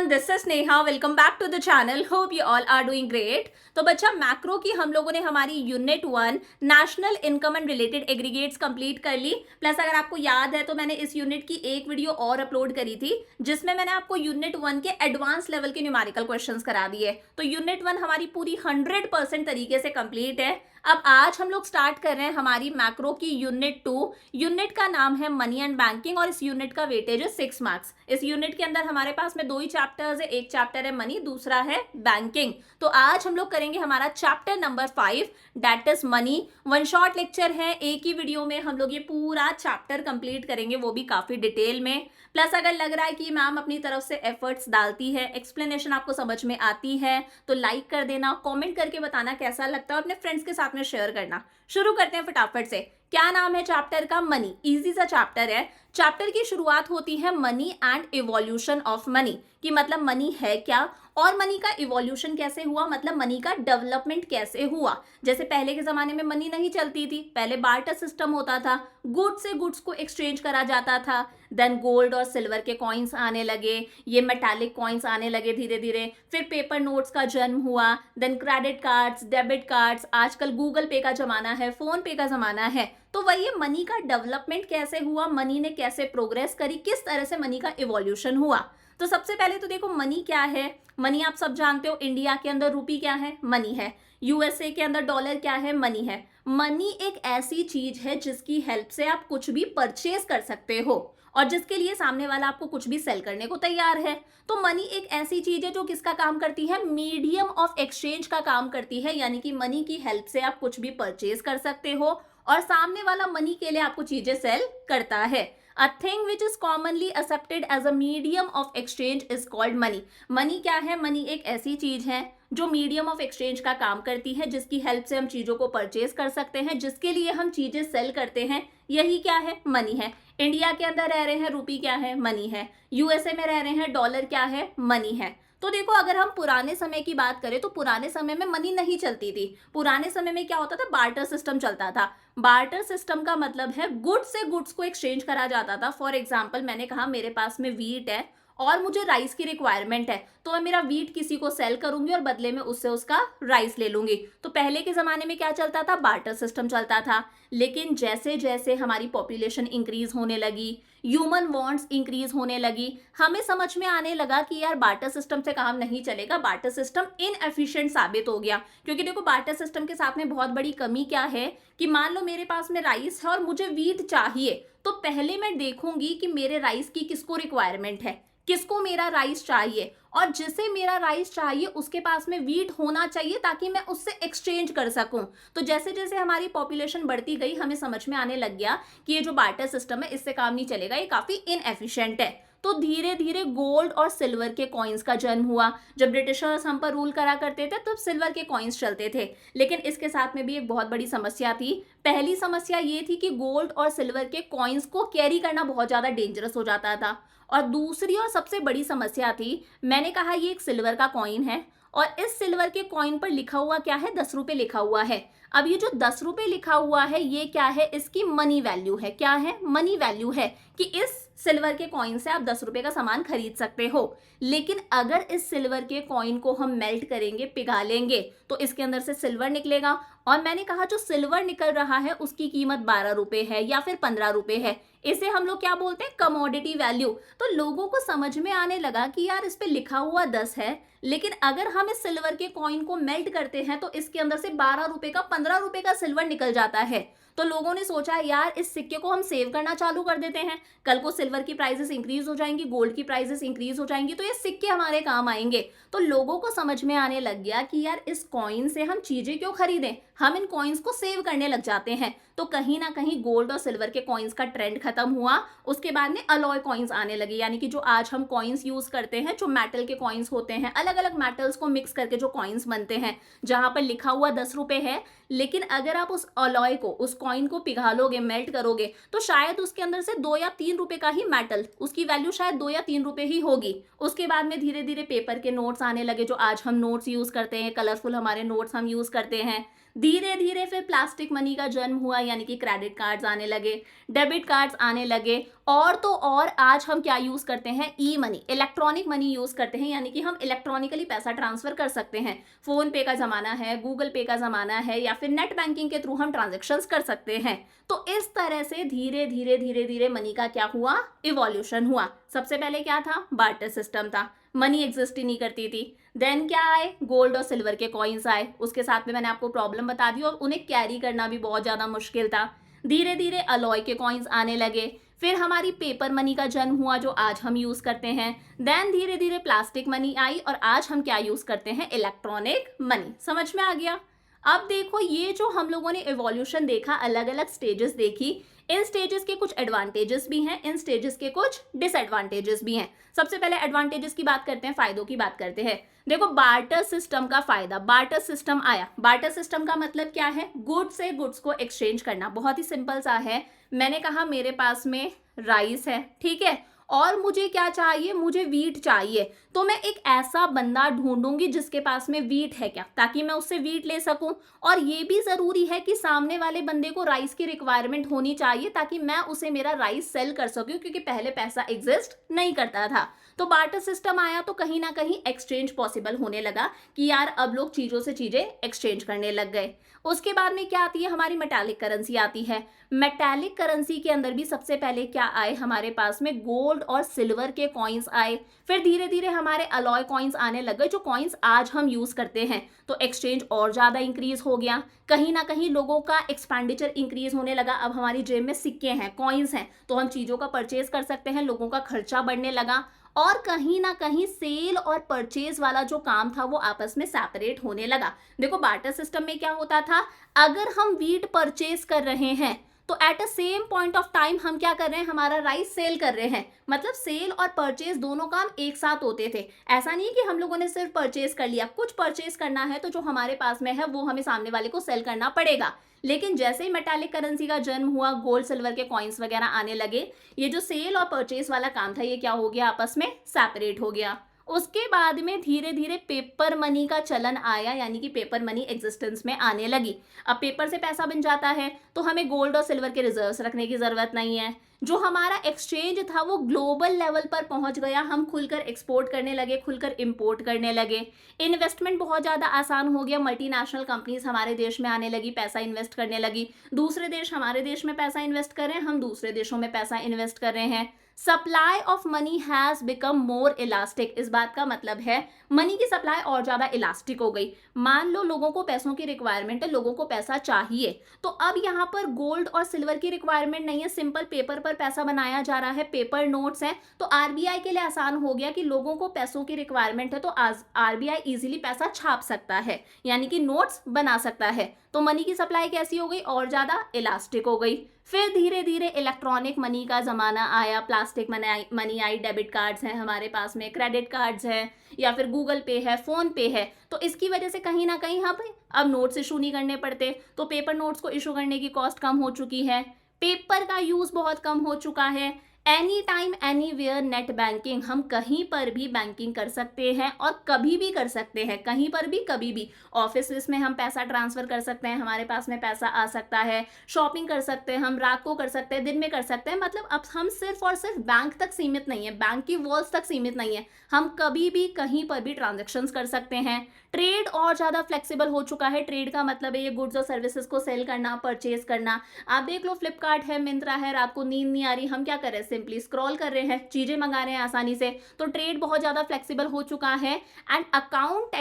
This is Neha. Welcome back to the channel. Hope you all are doing great. तो बच्चा macro की हम लोगों ने हमारी unit 1 national income and related aggregates complete कर ली। प्लस अगर आपको याद है तो मैंने इस यूनिट की एक वीडियो और अपलोड करी थी जिसमें मैंने आपको यूनिट 1 के एडवांस लेवल के न्यूमेरिकल क्वेश्चंस करा दिए। तो यूनिट 1 हमारी पूरी 100% तरीके से कंप्लीट है। अब आज हम लोग स्टार्ट कर रहे हैं हमारी मैक्रो की यूनिट 2। यूनिट का नाम है मनी एंड बैंकिंग और इस यूनिट का वेटेज है 6 मार्क्स। इस यूनिट के अंदर हमारे पास में 2 ही चैप्टर्स है, एक चैप्टर है मनी, दूसरा है बैंकिंग। तो आज हम लोग करेंगे हमारा chapter number 5 that is money. One shot lecture है, एक ही वीडियो में हम लोग ये पूरा चैप्टर कंप्लीट करेंगे, वो भी काफी डिटेल में। प्लस अगर लग रहा है कि मैम अपनी तरफ से एफर्ट्स डालती है, एक्सप्लेनेशन आपको समझ में आती है तो लाइक कर देना, कमेंट करके बताना कैसा लगता है, अपने फ्रेंड्स के साथ में शेयर करना। शुरू करते हैं फटाफट से। क्या नाम है चैप्टर का? मनी। इजी सा चैप्टर है। चैप्टर की शुरुआत होती है money and evolution of money, कि मतलब मनी है क्या और मनी का इवोल्यूशन कैसे हुआ, मतलब मनी का डेवलपमेंट कैसे हुआ। जैसे पहले के जमाने में मनी नहीं चलती थी, पहले बार्टर सिस्टम होता था, गुड्स से गुड्स को एक्सचेंज करा जाता था। देन गोल्ड और सिल्वर के कॉइन्स आने लगे, ये मेटालिक कॉइन्स आने लगे धीरे धीरे। फिर पेपर नोट्स का जन्म हुआ, then credit cards, debit cards, आजकल गूगल पे का जमाना है, फोन पे का जमाना है। तो वही मनी का डेवलपमेंट कैसे हुआ, मनी ने कैसे प्रोग्रेस करी, किस तरह से मनी का इवोल्यूशन हुआ। तो सबसे पहले तो देखो मनी क्या है। मनी आप सब जानते हो, इंडिया के अंदर रुपी क्या है? मनी है। यूएसए के अंदर डॉलर क्या है? मनी है। मनी एक ऐसी चीज है जिसकी हेल्प से आप कुछ भी परचेज कर सकते हो और जिसके लिए सामने वाला आपको कुछ भी सेल करने को तैयार है। तो मनी एक ऐसी चीज है जो किसका काम करती है? मीडियम ऑफ एक्सचेंज का काम करती है, यानी कि मनी की हेल्प से आप कुछ भी परचेज कर सकते हो और सामने वाला मनी के लिए आपको चीजें सेल करता है। A thing which is commonly accepted as a medium of exchange is called money. Money क्या है? मनी एक ऐसी चीज है जो मीडियम ऑफ एक्सचेंज का काम करती है, जिसकी हेल्प से हम चीजों को परचेज कर सकते हैं, जिसके लिए हम चीजें सेल करते हैं। यही क्या है? मनी है। इंडिया के अंदर रह रहे हैं, रुपी क्या है? मनी है। यूएसए में रह रहे हैं, डॉलर क्या है? मनी है। तो देखो अगर हम पुराने समय की बात करें तो पुराने समय में मनी नहीं चलती थी। पुराने समय में क्या होता था? बार्टर सिस्टम चलता था। बार्टर सिस्टम का मतलब है गुड्स से गुड्स को एक्सचेंज करा जाता था। फॉर एग्जाम्पल मैंने कहा मेरे पास में वीट है और मुझे राइस की रिक्वायरमेंट है, तो मैं मेरा वीट किसी को सेल करूंगी और बदले में उससे उसका राइस ले लूंगी। तो पहले के जमाने में क्या चलता था? बार्टर सिस्टम चलता था। लेकिन जैसे जैसे हमारी पॉपुलेशन इंक्रीज होने लगी, ह्यूमन वांट्स इंक्रीज होने लगी, हमें समझ में आने लगा कि यार बार्टर सिस्टम से काम नहीं चलेगा, बार्टर सिस्टम इनएफिशिएंट साबित हो गया। क्योंकि देखो बार्टर सिस्टम के साथ में बहुत बड़ी कमी क्या है कि मान लो मेरे पास में राइस है और मुझे वीट चाहिए, तो पहले मैं देखूंगी कि मेरे राइस की किसको रिक्वायरमेंट है, किसको मेरा राइस चाहिए, और जिसे मेरा राइस चाहिए उसके पास में वीट होना चाहिए ताकि मैं उससे एक्सचेंज कर सकूं। तो जैसे जैसे हमारी पॉपुलेशन बढ़ती गई हमें समझ में आने लग गया कि ये जो बार्टर सिस्टम है इससे काम नहीं चलेगा, ये काफी इनएफिशिएंट है। तो धीरे धीरे गोल्ड और सिल्वर के कॉइन्स का जन्म हुआ। जब ब्रिटिशर्स हम पर रूल करा करते थे तब सिल्वर के कॉइन्स चलते थे, लेकिन इसके साथ में भी एक बहुत बड़ी समस्या थी। पहली समस्या ये थी कि गोल्ड और सिल्वर के कॉइन्स को कैरी करना बहुत ज्यादा डेंजरस हो जाता था। और दूसरी और सबसे बड़ी समस्या थी, मैंने कहा ये एक सिल्वर का कॉइन है और इस सिल्वर के कॉइन पर लिखा हुआ क्या है? 10 रुपए लिखा हुआ है। अब ये जो 10 रुपए लिखा हुआ है ये क्या है? इसकी मनी वैल्यू है। क्या है? मनी वैल्यू है कि इस सिल्वर के कॉइन से आप 10 रुपए का सामान खरीद सकते हो। लेकिन अगर इस सिल्वर के कॉइन को हम मेल्ट करेंगे, पिघालेंगे, तो इसके अंदर से सिल्वर निकलेगा। और मैंने कहा जो सिल्वर निकल रहा है उसकी कीमत 12 रुपए है या फिर 15 रुपए है। इसे हम लोग क्या बोलते हैं? Commodity value. तो लोगों को समझ में आने लगा कि यार इस पे लिखा हुआ 10 है, लेकिन अगर हम इस सिल्वर के कॉइन को मेल्ट करते हैं तो इसके अंदर से 12 रुपए का 15 रुपए का सिल्वर निकल जाता है। तो लोगों ने सोचा यार इस सिक्के को हम सेव करना चालू कर देते हैं, कल को सिल्वर की प्राइसेस इंक्रीज हो जाएंगी, गोल्ड की प्राइसेस इंक्रीज हो जाएंगी, तो ये सिक्के हमारे काम आएंगे। तो लोगों को समझ में आने लग गया कि यार इस कॉइन से हम चीजें क्यों खरीदें, हम इन कॉइन्स को सेव करने लग जाते हैं। तो कहीं ना कहीं गोल्ड और सिल्वर के कॉइन्स का ट्रेंड खत्म हुआ। उसके बाद में अलॉय कॉइन्स आने लगे, यानी कि जो आज हम कॉइन्स यूज करते हैं, जो मेटल के कॉइन्स होते हैं, अलग अलग मेटल्स को मिक्स करके जो कॉइन्स बनते हैं, जहां पर लिखा हुआ 10 रुपए है, लेकिन अगर आप उस अलॉय को, उस कॉइन को पिघालोगे, मेल्ट करोगे, तो शायद उसके अंदर से 2 या 3 रुपए का ही मेटल, उसकी वैल्यू शायद 2 या 3 रुपए ही होगी। उसके बाद में धीरे धीरे पेपर के नोट्स आने लगे, जो आज हम नोट्स यूज करते हैं, कलरफुल हमारे नोट्स हम यूज करते हैं। धीरे धीरे फिर प्लास्टिक मनी का जन्म हुआ, यानी कि क्रेडिट कार्ड्स आने लगे, डेबिट कार्ड्स आने लगे, और तो और आज हम क्या यूज करते हैं, ई मनी, इलेक्ट्रॉनिक मनी यूज करते हैं, यानी कि हम इलेक्ट्रॉनिकली पैसा ट्रांसफर कर सकते हैं। फोन पे का जमाना है, गूगल पे का जमाना है, या फिर नेट बैंकिंग के थ्रू हम ट्रांजेक्शन्स कर सकते हैं। तो इस तरह से धीरे धीरे धीरे धीरे मनी का क्या हुआ, इवोल्यूशन हुआ। सबसे पहले क्या था, बार्टर सिस्टम था, मनी एग्जिस्ट ही नहीं करती थी। देन क्या आए, गोल्ड और सिल्वर के कॉइन्स आए, उसके साथ में मैंने आपको प्रॉब्लम बता दी और उन्हें कैरी करना भी बहुत ज्यादा मुश्किल था। धीरे धीरे अलॉय के कॉइन्स आने लगे, फिर हमारी पेपर मनी का जन्म हुआ जो आज हम यूज करते हैं। देन धीरे धीरे प्लास्टिक मनी आई और आज हम क्या यूज करते हैं, इलेक्ट्रॉनिक मनी। समझ में आ गया। अब देखो ये जो हम लोगों ने इवोल्यूशन देखा, अलग अलग स्टेजेस देखी, इन स्टेजेस के कुछ एडवांटेजेस भी हैं, इन स्टेजेस के कुछ डिसएडवांटेजेस भी हैं। सबसे पहले एडवांटेजेस की बात करते हैं, फायदों की बात करते हैं। देखो बार्टर सिस्टम का फायदा, बार्टर सिस्टम आया। बार्टर सिस्टम का मतलब क्या है, गुड्स से गुड्स को एक्सचेंज करना। बहुत ही सिंपल सा है। मैंने कहा मेरे पास में राइस है, ठीक है, और मुझे क्या चाहिए, मुझे वीट चाहिए, तो मैं एक ऐसा बंदा ढूंढूंगी जिसके पास में वीट है क्या, ताकि मैं उससे वीट ले सकूं। और ये भी जरूरी है कि सामने वाले बंदे को राइस की रिक्वायरमेंट होनी चाहिए ताकि मैं उसे मेरा राइस सेल कर सकूं, क्योंकि पहले पैसा एग्जिस्ट नहीं करता था। तो बार्टर सिस्टम आया तो कहीं ना कहीं एक्सचेंज पॉसिबल होने लगा कि यार अब लोग चीजों से चीजें एक्सचेंज करने लग गए। उसके बाद में क्या आती है, हमारी मेटालिक करेंसी आती है। मेटालिक करेंसी के अंदर भी सबसे पहले क्या आए, हमारे पास में गोल्ड और सिल्वर के कॉइन्स आए। फिर धीरे धीरे हमारे अलॉय कॉइन्स आने लगे, जो कॉइन्स आज हम यूज करते हैं। तो एक्सचेंज और ज्यादा इंक्रीज हो गया, कहीं ना कहीं लोगों का एक्सपेंडिचर इंक्रीज होने लगा। अब हमारी जेब में सिक्के हैं, कॉइन्स हैं, तो हम चीजों का परचेज कर सकते हैं, लोगों का खर्चा बढ़ने लगा। और कहीं ना कहीं सेल और परचेज वाला जो काम था वो आपस में सेपरेट होने लगा। देखो बार्टर सिस्टम में क्या होता था, अगर हम वीट परचेज कर रहे हैं तो at a same point of time हम क्या कर रहे हैं, हमारा राइस सेल कर रहे हैं। मतलब सेल और परचेज दोनों काम एक साथ होते थे। ऐसा नहीं कि हम लोगों ने सिर्फ परचेज कर लिया, कुछ परचेज करना है तो जो हमारे पास में है वो हमें सामने वाले को सेल करना पड़ेगा। लेकिन जैसे ही मेटालिक करेंसी का जन्म हुआ, गोल्ड सिल्वर के कॉइन्स वगैरह आने लगे, ये जो सेल और परचेज वाला काम था ये क्या हो गया, आपस में सेपरेट हो गया। उसके बाद में धीरे धीरे पेपर मनी का चलन आया, यानी कि पेपर मनी एग्जिस्टेंस में आने लगी। अब पेपर से पैसा बन जाता है तो हमें गोल्ड और सिल्वर के रिजर्व्स रखने की जरूरत नहीं है। जो हमारा एक्सचेंज था वो ग्लोबल लेवल पर पहुंच गया, हम खुलकर एक्सपोर्ट करने लगे, खुलकर इंपोर्ट करने लगे। इन्वेस्टमेंट बहुत ज़्यादा आसान हो गया, मल्टीनेशनल कंपनीज हमारे देश में आने लगी, पैसा इन्वेस्ट करने लगी। दूसरे देश हमारे देश में पैसा इन्वेस्ट कर रहे हैं, हम दूसरे देशों में पैसा इन्वेस्ट कर रहे हैं। Supply of money has become more elastic. इस बात का मतलब है मनी की सप्लाई और ज्यादा इलास्टिक हो गई। मान लो लोगों को पैसों की रिक्वायरमेंट है, लोगों को पैसा चाहिए, तो अब यहाँ पर गोल्ड और सिल्वर की रिक्वायरमेंट नहीं है, सिंपल पेपर पर पैसा बनाया जा रहा है, पेपर नोट्स हैं। तो आरबीआई के लिए आसान हो गया कि लोगों को पैसों की रिक्वायरमेंट है तो आरबीआई इजीली पैसा छाप सकता है, यानी कि नोट्स बना सकता है। तो मनी की सप्लाई कैसी हो गई, और ज्यादा इलास्टिक हो गई। फिर धीरे धीरे इलेक्ट्रॉनिक मनी का जमाना आया, plastic money I, debit cards हैं हमारे पास में, क्रेडिट कार्ड्स हैं, या फिर गूगल पे है, फोन पे है। तो इसकी वजह से कहीं ना कहीं हम अब नोट्स इशू नहीं करने पड़ते, तो पेपर नोट्स को इशू करने की कॉस्ट कम हो चुकी है, पेपर का यूज बहुत कम हो चुका है। Any time anywhere net banking, हम कहीं पर भी बैंकिंग कर सकते हैं और कभी भी कर सकते हैं, कहीं पर भी कभी भी। ऑफिस में हम पैसा ट्रांसफर कर सकते हैं, हमारे पास में पैसा आ सकता है, शॉपिंग कर सकते हैं, हम रात को कर सकते हैं, दिन में कर सकते हैं। मतलब अब हम सिर्फ और सिर्फ बैंक तक सीमित नहीं है, बैंक की वॉल्स तक सीमित नहीं है, हम कभी भी कहीं पर भी ट्रांजेक्शन्स कर सकते हैं। ट्रेड और ज़्यादा फ्लेक्सिबल हो चुका है। ट्रेड का मतलब है ये गुड्स और सर्विसेज को सेल करना, परचेज करना। आप देख लो फ्लिपकार्ट है, मिंत्रा है, रात को नींद नहीं आ रही, हम क्या कर रहे हैं, सिंपली स्क्रॉल कर रहे हैं, चीजें मंगा रहे हैं आसानी से। तो ट्रेड बहुत ज्यादा फ्लेक्सिबल हो चुका है। And account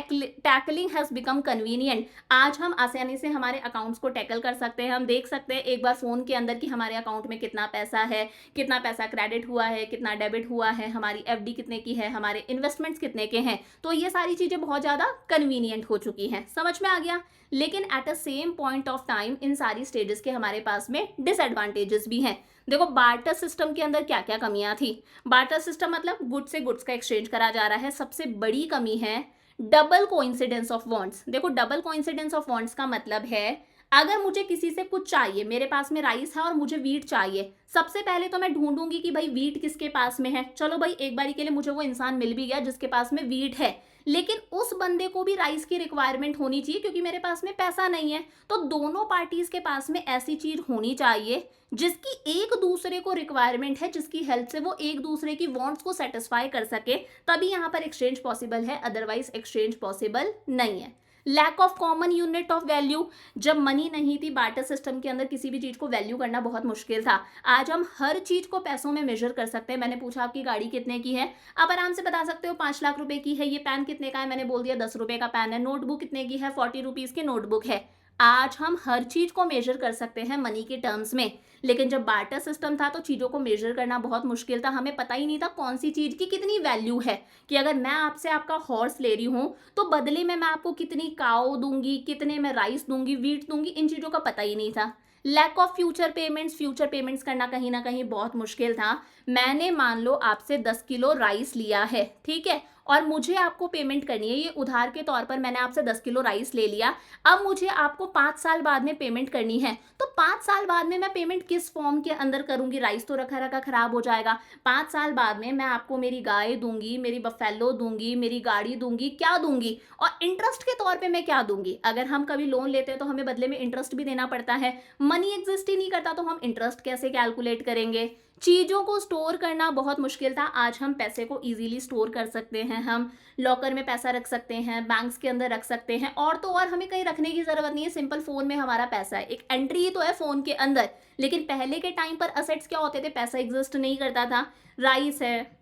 tackling has become convenient. आज हम आसानी से हमारे अकाउंट्स को टैकल कर सकते हैं, हम देख सकते हैं एक बार फोन के अंदर कि हमारे अकाउंट में कितना पैसा है, कितना पैसा क्रेडिट हुआ है, कितना डेबिट हुआ है, हमारी एफडी कितने की है, हमारे इन्वेस्टमेंट्स कितने के हैं। तो ये सारी चीजें बहुत ज्यादा कन्वीनियंट हो चुकी हैं। समझ में आ गया। लेकिन at a same point of time in सारी स्टेजेस के हमारे पास में डिसएडवांटेजेस भी हैं। देखो बार्टर सिस्टम के अंदर क्या क्या कमियां थी। बार्टर सिस्टम मतलब गुड्स से गुड्स का एक्सचेंज करा जा रहा है। सबसे बड़ी कमी है डबल कोइंसिडेंस ऑफ वांट्स। देखो डबल कोइंसिडेंस ऑफ वांट्स का मतलब है अगर मुझे किसी से कुछ चाहिए, मेरे पास में राइस है और मुझे व्हीट चाहिए, सबसे पहले तो मैं ढूंढूंगी कि भाई व्हीट किसके पास में है। चलो भाई एक बारी के लिए मुझे वो इंसान मिल भी गया जिसके पास में व्हीट है, लेकिन उस बंदे को भी राइस की रिक्वायरमेंट होनी चाहिए क्योंकि मेरे पास में पैसा नहीं है। तो दोनों पार्टीज के पास में ऐसी चीज होनी चाहिए जिसकी एक दूसरे को रिक्वायरमेंट है, जिसकी हेल्प से वो एक दूसरे की वांट्स को सेटिस्फाई कर सके, तभी यहाँ पर एक्सचेंज पॉसिबल है, अदरवाइज एक्सचेंज पॉसिबल नहीं है। Lack of common unit of value, जब मनी नहीं थी, बार्टर सिस्टम के अंदर किसी भी चीज को वैल्यू करना बहुत मुश्किल था। आज हम हर चीज को पैसों में मेजर कर सकते हैं। मैंने पूछा आपकी गाड़ी कितने की है, आप आराम से बता सकते हो 5 लाख रुपए की है। ये पेन कितने का है, मैंने बोल दिया 10 रुपए का पेन है। नोटबुक कितने की है, 40 रुपीज की नोटबुक है। आज हम हर चीज को मेजर कर सकते हैं मनी के टर्म्स में, लेकिन जब बार्टर सिस्टम था तो चीजों को मेजर करना बहुत मुश्किल था। हमें पता ही नहीं था कौन सी चीज की कितनी वैल्यू है, कि अगर मैं आपसे आपका हॉर्स ले रही हूं तो बदले में मैं आपको कितनी काओ दूंगी, कितने मैं राइस दूंगी, व्हीट दूंगी, इन चीजों का पता ही नहीं था। लैक ऑफ फ्यूचर पेमेंट्स करना कहीं ना कहीं बहुत मुश्किल था। मैंने मान लो आपसे 10 किलो राइस लिया है, ठीक है, और मुझे आपको पेमेंट करनी है, ये उधार के तौर पर मैंने आपसे 10 किलो राइस ले लिया। अब मुझे आपको 5 साल बाद में पेमेंट करनी है, तो 5 साल बाद में मैं पेमेंट किस फॉर्म के अंदर करूंगी, राइस तो रखा रखा खराब हो जाएगा। 5 साल बाद में मैं आपको मेरी गाय दूंगी, मेरी बफेलो दूंगी, मेरी गाड़ी दूंगी, क्या दूंगी, और इंटरेस्ट के तौर पे मैं क्या दूंगी। अगर हम कभी लोन लेते हैं तो हमें बदले में इंटरेस्ट भी देना पड़ता है। मनी एग्जिस्ट ही नहीं करता तो हम इंटरेस्ट कैसे कैलकुलेट करेंगे। चीजों को स्टोर करना बहुत मुश्किल था। आज हम पैसे को इजीली स्टोर कर सकते हैं, हम लॉकर में पैसा रख सकते हैं, बैंक्स के अंदर रख सकते हैं, और तो और हमें कहीं रखने की जरूरत नहीं है, सिंपल फोन में हमारा पैसा है, एक एंट्री ही तो है फोन के अंदर। लेकिन पहले के टाइम पर असेट्स क्या होते थे, पैसा एग्जिस्ट नहीं करता था। राइस है,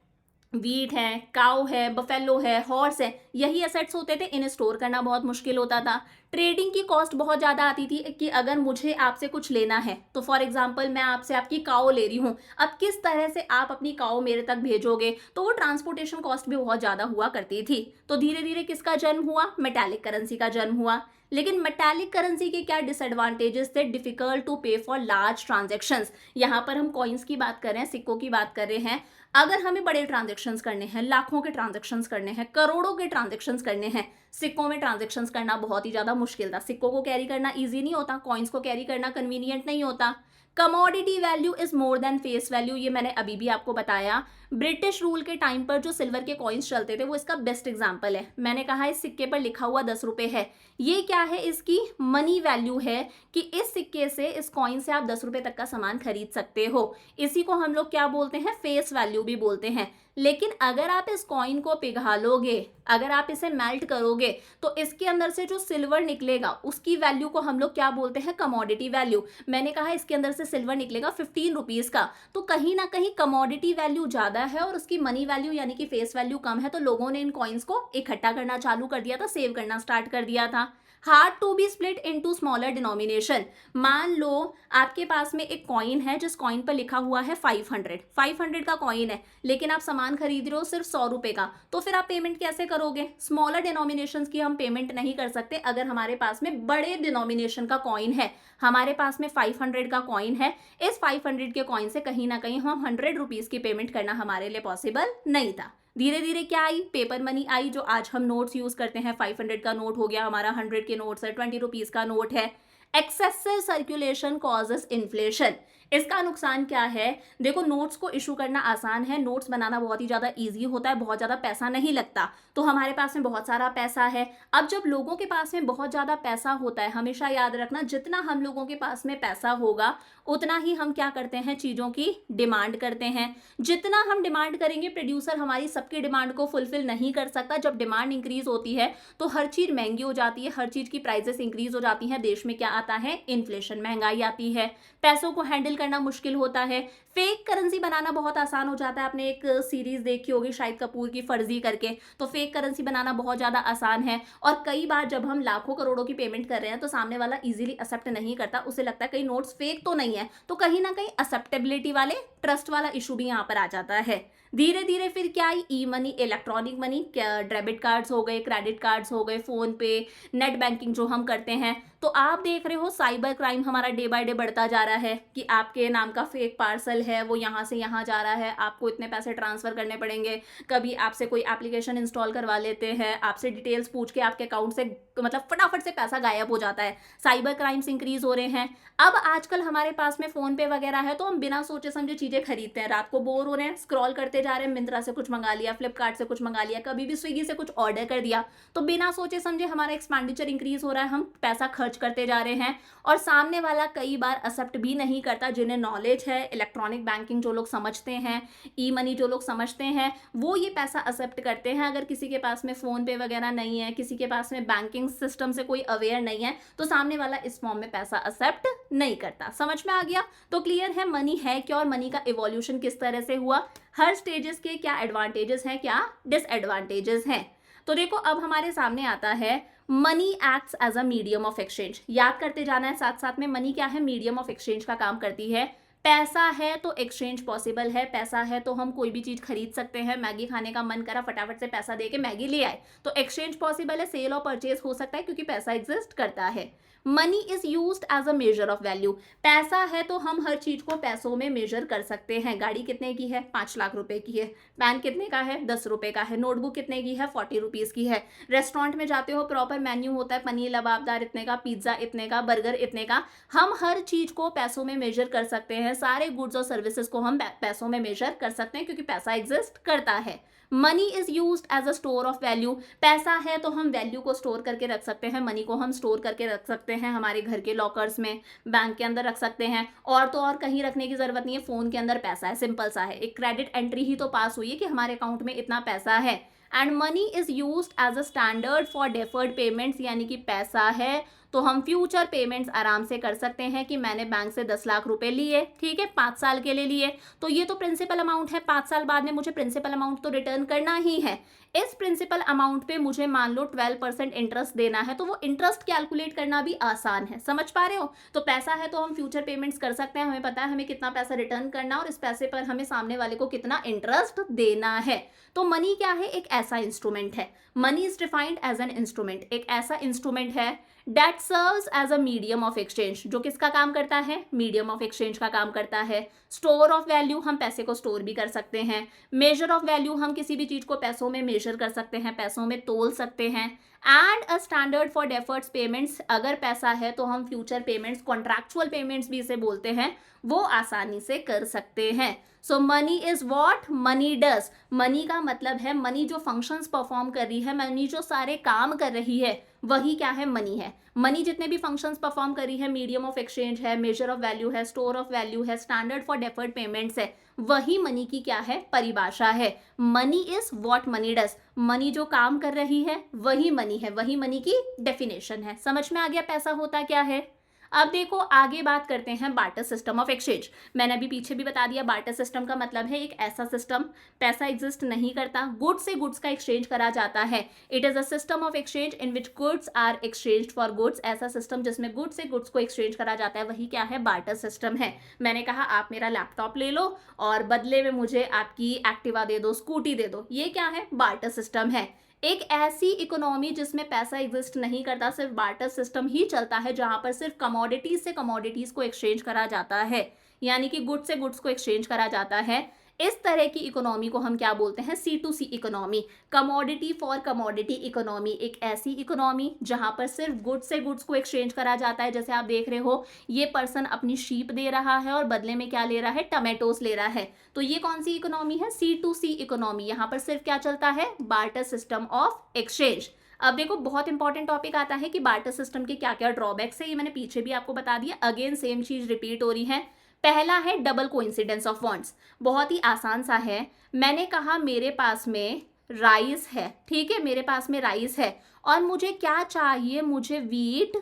व्हीट है, काउ है, बफेलो है, हॉर्स है, यही एसेट्स होते थे, इन्हें स्टोर करना बहुत मुश्किल होता था। ट्रेडिंग की कॉस्ट बहुत ज़्यादा आती थी कि अगर मुझे आपसे कुछ लेना है तो फॉर एग्जांपल मैं आपसे आपकी काऊ ले रही हूँ, अब किस तरह से आप अपनी काऊ मेरे तक भेजोगे, तो वो ट्रांसपोर्टेशन कॉस्ट भी बहुत ज़्यादा हुआ करती थी। तो धीरे धीरे किसका जन्म हुआ, मेटालिक करेंसी का जन्म हुआ। लेकिन मेटालिक करेंसी के क्या डिसएडवांटेजेस थे, डिफिकल्ट टू पे फॉर लार्ज ट्रांजेक्शंस। यहाँ पर हम कॉइन्स की बात कर रहे हैं, सिक्कों की बात कर रहे हैं। अगर हमें बड़े ट्रांजेक्शन्स करने हैं, लाखों के ट्रांजेक्शन्स करने हैं, करोड़ों के ट्रांजेक्शन्स करने हैं, सिक्कों में ट्रांजेक्शन्स करना बहुत ही ज्यादा मुश्किल था। सिक्कों को कैरी करना इजी नहीं होता, कॉइन्स को कैरी करना कन्वीनियंट नहीं होता। Commodity value is more than face value, ये मैंने अभी भी आपको बताया। ब्रिटिश रूल के टाइम पर जो सिल्वर के कॉइन्स चलते थे वो इसका बेस्ट एग्जांपल है। मैंने कहा इस सिक्के पर लिखा हुआ 10 रुपए है, ये क्या है, इसकी मनी वैल्यू है कि इस सिक्के से, इस कॉइन से आप 10 रुपए तक का सामान खरीद सकते हो। इसी को हम लोग क्या बोलते हैं, फेस वैल्यू भी बोलते हैं। लेकिन अगर आप इस कॉइन को पिघलोगे, अगर आप इसे मेल्ट करोगे, तो इसके अंदर से जो सिल्वर निकलेगा उसकी वैल्यू को हम लोग क्या बोलते हैं, कमोडिटी वैल्यू। मैंने कहा इसके अंदर से सिल्वर निकलेगा 15 रुपीज का, तो कहीं ना कहीं कमोडिटी वैल्यू ज्यादा है और उसकी मनी वैल्यू यानी कि फेस वैल्यू कम है। तो लोगों ने इन कॉइन्स को इकट्ठा करना चालू कर दिया था, सेव करना स्टार्ट कर दिया था। Hard to be split into smaller denomination. मान लो आपके पास में एक कॉइन है जिस कॉइन पर लिखा हुआ है 500 का कॉइन है, लेकिन आप सामान खरीद रहे हो सिर्फ 100 रुपए का, तो फिर आप पेमेंट कैसे करोगे। स्मॉलर डिनोमिनेशंस की हम पेमेंट नहीं कर सकते अगर हमारे पास में बड़े डिनोमिनेशन का कॉइन है। हमारे पास में 500 का कॉइन है, इस 500 के कॉइन से कहीं ना कहीं हम 100 रुपीज की पेमेंट करना हमारे लिए पॉसिबल नहीं था। धीरे धीरे क्या आई, पेपर मनी आई, जो आज हम नोट्स यूज करते हैं। 500 का नोट हो गया हमारा, 100 के नोट्स है, 20 रुपीज का नोट है। Excessive circulation causes inflation. इसका नुकसान क्या है, देखो नोट्स को इशू करना आसान है, नोट्स बनाना बहुत ही ज्यादा इजी होता है, बहुत ज्यादा पैसा नहीं लगता, तो हमारे पास में बहुत सारा पैसा है। अब जब लोगों के पास में बहुत ज्यादा पैसा होता है, हमेशा याद रखना जितना हम लोगों के पास में पैसा होगा उतना ही हम क्या करते हैं, चीजों की डिमांड करते हैं। जितना हम डिमांड करेंगे, प्रोड्यूसर हमारी सबकी डिमांड को फुलफिल नहीं कर सकता। जब डिमांड इंक्रीज होती है तो हर चीज महंगी हो जाती है, हर चीज की प्राइसेस इंक्रीज हो जाती हैं, देश में क्या आता है, इन्फ्लेशन, महंगाई आती है, पैसों को हैंडल करना मुश्किल होता है। फेक करेंसी बनाना बहुत आसान हो जाता है। आपने एक सीरीज देखी होगी शाहिद कपूर की, फर्जी करके, तो फेक करेंसी बनाना बहुत ज्यादा आसान है। और कई बार जब हम लाखों करोड़ों की पेमेंट कर रहे हैं तो सामने वाला इजीली एक्सेप्ट नहीं करता, उसे लगता है कहीं नोट्स फेक तो नहीं है, तो कहीं ना कहीं एक्सेप्टेबिलिटी वाले ट्रस्ट वाला इशू भी यहाँ पर आ जाता है। धीरे धीरे फिर क्या आई, E money, electronic money, debit cards हो गए, क्रेडिट कार्ड्स हो गए, फोन पे, नेट बैंकिंग जो हम करते हैं। तो आप देख रहे हो साइबर क्राइम हमारा डे बाय डे बढ़ता जा रहा है कि आपके नाम का फेक पार्सल है, वो यहाँ से यहाँ जा रहा है, आपको इतने पैसे ट्रांसफर करने पड़ेंगे। कभी आपसे कोई एप्लीकेशन इंस्टॉल करवा लेते हैं, आपसे डिटेल्स पूछ के आपके अकाउंट से मतलब फटाफट से पैसा गायब हो जाता है। साइबर क्राइम्स इंक्रीज हो रहे हैं। अब आजकल हमारे पास में फोन पे वगैरह है तो हम बिना सोचे समझे चीजें खरीदते हैं। रात को बोर हो रहे हैं, स्क्रॉल करते जा रहे हैं, मिंत्रा से कुछ मंगा लिया, फ्लिपकार्ट से कुछ मंगा लिया, कभी भी स्विगी से कुछ ऑर्डर कर दिया, तो बिना सोचे समझे हमारा एक्सपेंडिचर इंक्रीज हो रहा है, हम पैसा खर्च करते जा रहे हैं। और सामने वाला कई बार एक्सेप्ट भी नहीं करता। जिन्हें नॉलेज है, इलेक्ट्रॉनिक बैंकिंग जो लोग समझते हैं, ई मनी जो लोग समझते हैं, वो ये पैसा एक्सेप्ट करते हैं। अगर किसी के पास में फोन पे वगैरह नहीं है, किसी के पास में बैंकिंग सिस्टम से कोई अवेयर नहीं है, तो सामने वाला इस फॉर्म में पैसा एक्सेप्ट नहीं करता। समझ में आ गया? तो क्लियर है मनी है क्या और मनी का इवोल्यूशन किस तरह से हुआ, हर स्टेजेस के क्या एडवांटेजेस हैं, क्या डिसएडवांटेजेस हैं। तो देखो अब हमारे सामने आता है money acts as a medium of exchange. याद करते जाना है साथ साथ में, मनी क्या है, मीडियम ऑफ एक्सचेंज का काम करती है। पैसा है तो एक्सचेंज पॉसिबल है, पैसा है तो हम कोई भी चीज खरीद सकते हैं। मैगी खाने का मन करा, फटाफट से पैसा दे के मैगी ले आए, तो एक्सचेंज पॉसिबल है, सेल और परचेज हो सकता है क्योंकि पैसा एग्जिस्ट करता है। Money is used as a measure of value. पैसा है तो हम हर चीज को पैसों में मेजर कर सकते हैं। गाड़ी कितने की है, 5 लाख रुपए की है। पेन कितने का है, 10 रुपए का है। नोटबुक कितने की है, 40 रुपीज की है। रेस्टोरेंट में जाते हो, प्रॉपर मेन्यू होता है, पनीर लबाबदार इतने का, पिज्जा इतने का, बर्गर इतने का। हम हर चीज को पैसों में मेजर कर सकते हैं। सारे गुड्स और सर्विसेज को हम पैसों में मेजर कर सकते हैं क्योंकि पैसा एग्जिस्ट करता है। Money is used as a store of value. पैसा है तो हम वैल्यू को स्टोर करके रख सकते हैं। मनी को हम स्टोर करके रख सकते हैं हमारे घर के लॉकर्स में, बैंक के अंदर रख सकते हैं, और तो और कहीं रखने की जरूरत नहीं है। फोन के अंदर पैसा है, सिंपल सा है, एक क्रेडिट एंट्री ही तो पास हुई है कि हमारे अकाउंट में इतना पैसा है। And money is used as a standard for deferred payments, यानी कि पैसा है तो हम फ्यूचर पेमेंट्स आराम से कर सकते हैं कि मैंने बैंक से 10 लाख रुपए लिए, ठीक है, 5 साल के लिए लिए, तो ये तो प्रिंसिपल अमाउंट है, 5 साल बाद में मुझे प्रिंसिपल अमाउंट तो रिटर्न करना ही है। इस प्रिंसिपल अमाउंट पे मुझे मान लो 12% इंटरेस्ट देना है, तो वो इंटरेस्ट कैलकुलेट करना भी आसान है। समझ पा रहे हो? तो पैसा है तो हम फ्यूचर पेमेंट्स कर सकते हैं, हमें पता है हमें कितना पैसा रिटर्न करना और इस पैसे पर हमें सामने वाले को कितना इंटरेस्ट देना है। तो मनी क्या है, एक ऐसा इंस्ट्रूमेंट है। Money is defined as an instrument, एक ऐसा इंस्ट्रूमेंट है that serves as a medium of exchange, जो किसका काम करता है, मीडियम ऑफ एक्सचेंज का काम करता है। स्टोर ऑफ वैल्यू, हम पैसे को स्टोर भी कर सकते हैं। मेजर ऑफ वैल्यू, हम किसी भी चीज को पैसों में मेजर कर सकते हैं, पैसों में तोल सकते हैं। And a standard for deferred payments, अगर पैसा है तो हम फ्यूचर पेमेंट्स, कॉन्ट्रैक्चुअल पेमेंट्स भी इसे बोलते हैं, वो आसानी से कर सकते हैं। So money is what money does. Money का मतलब है, मनी जो फंक्शंस परफॉर्म कर रही है, मनी जो सारे काम कर रही है, वही क्या है, मनी है। मनी जितने भी फंक्शंस परफॉर्म कर रही है, मीडियम ऑफ एक्सचेंज है, मेजर ऑफ वैल्यू है, स्टोर ऑफ वैल्यू है, स्टैंडर्ड फॉर डेफर्ड पेमेंट्स है, वही मनी की क्या है, परिभाषा है। Money is what money does. Money जो काम कर रही है वही मनी है, वही मनी की डेफिनेशन है। समझ में आ गया पैसा होता क्या है? अब देखो आगे बात करते हैं बार्टर सिस्टम ऑफ एक्सचेंज। मैंने अभी पीछे भी बता दिया, बार्टर सिस्टम का मतलब है एक ऐसा सिस्टम, पैसा एग्जिस्ट नहीं करता, गुड्स से गुड्स का एक्सचेंज करा जाता है। It is a system of exchange in which goods are exchanged for goods. ऐसा सिस्टम जिसमें गुड्स से गुड्स को एक्सचेंज करा जाता है, वही क्या है, बार्टर सिस्टम है। मैंने कहा आप मेरा लैपटॉप ले लो और बदले में मुझे आपकी एक्टिवा दे दो, स्कूटी दे दो, ये क्या है, बार्टर सिस्टम है। एक ऐसी इकोनॉमी जिसमें पैसा एग्जिस्ट नहीं करता, सिर्फ बार्टर सिस्टम ही चलता है, जहां पर सिर्फ कमोडिटीज से कमोडिटीज को एक्सचेंज करा जाता है, यानी कि गुड्स से गुड्स को एक्सचेंज करा जाता है। इस तरह की इकोनॉमी को हम क्या बोलते हैं, C2C economy, commodity for commodity economy. एक ऐसी इकोनॉमी जहां पर सिर्फ गुड्स से गुड्स को एक्सचेंज करा जाता है। जैसे आप देख रहे हो, ये पर्सन अपनी शीप दे रहा है और बदले में क्या ले रहा है, टमेटोस ले रहा है। तो ये कौन सी इकोनॉमी है, C2C इकोनॉमी। यहाँ पर सिर्फ क्या चलता है, बार्टर सिस्टम ऑफ एक्सचेंज। अब देखो बहुत इंपॉर्टेंट टॉपिक आता है कि बार्टर सिस्टम के क्या क्या ड्रॉबैक्स है, ये मैंने पीछे भी आपको बता दिया, अगेन सेम चीज रिपीट हो रही है। पहला है डबल कोइंसिडेंस ऑफ फंड्स। बहुत ही आसान सा है, मैंने कहा मेरे पास में राइस है, ठीक है, मेरे पास में राइस है और मुझे क्या चाहिए, मुझे वीट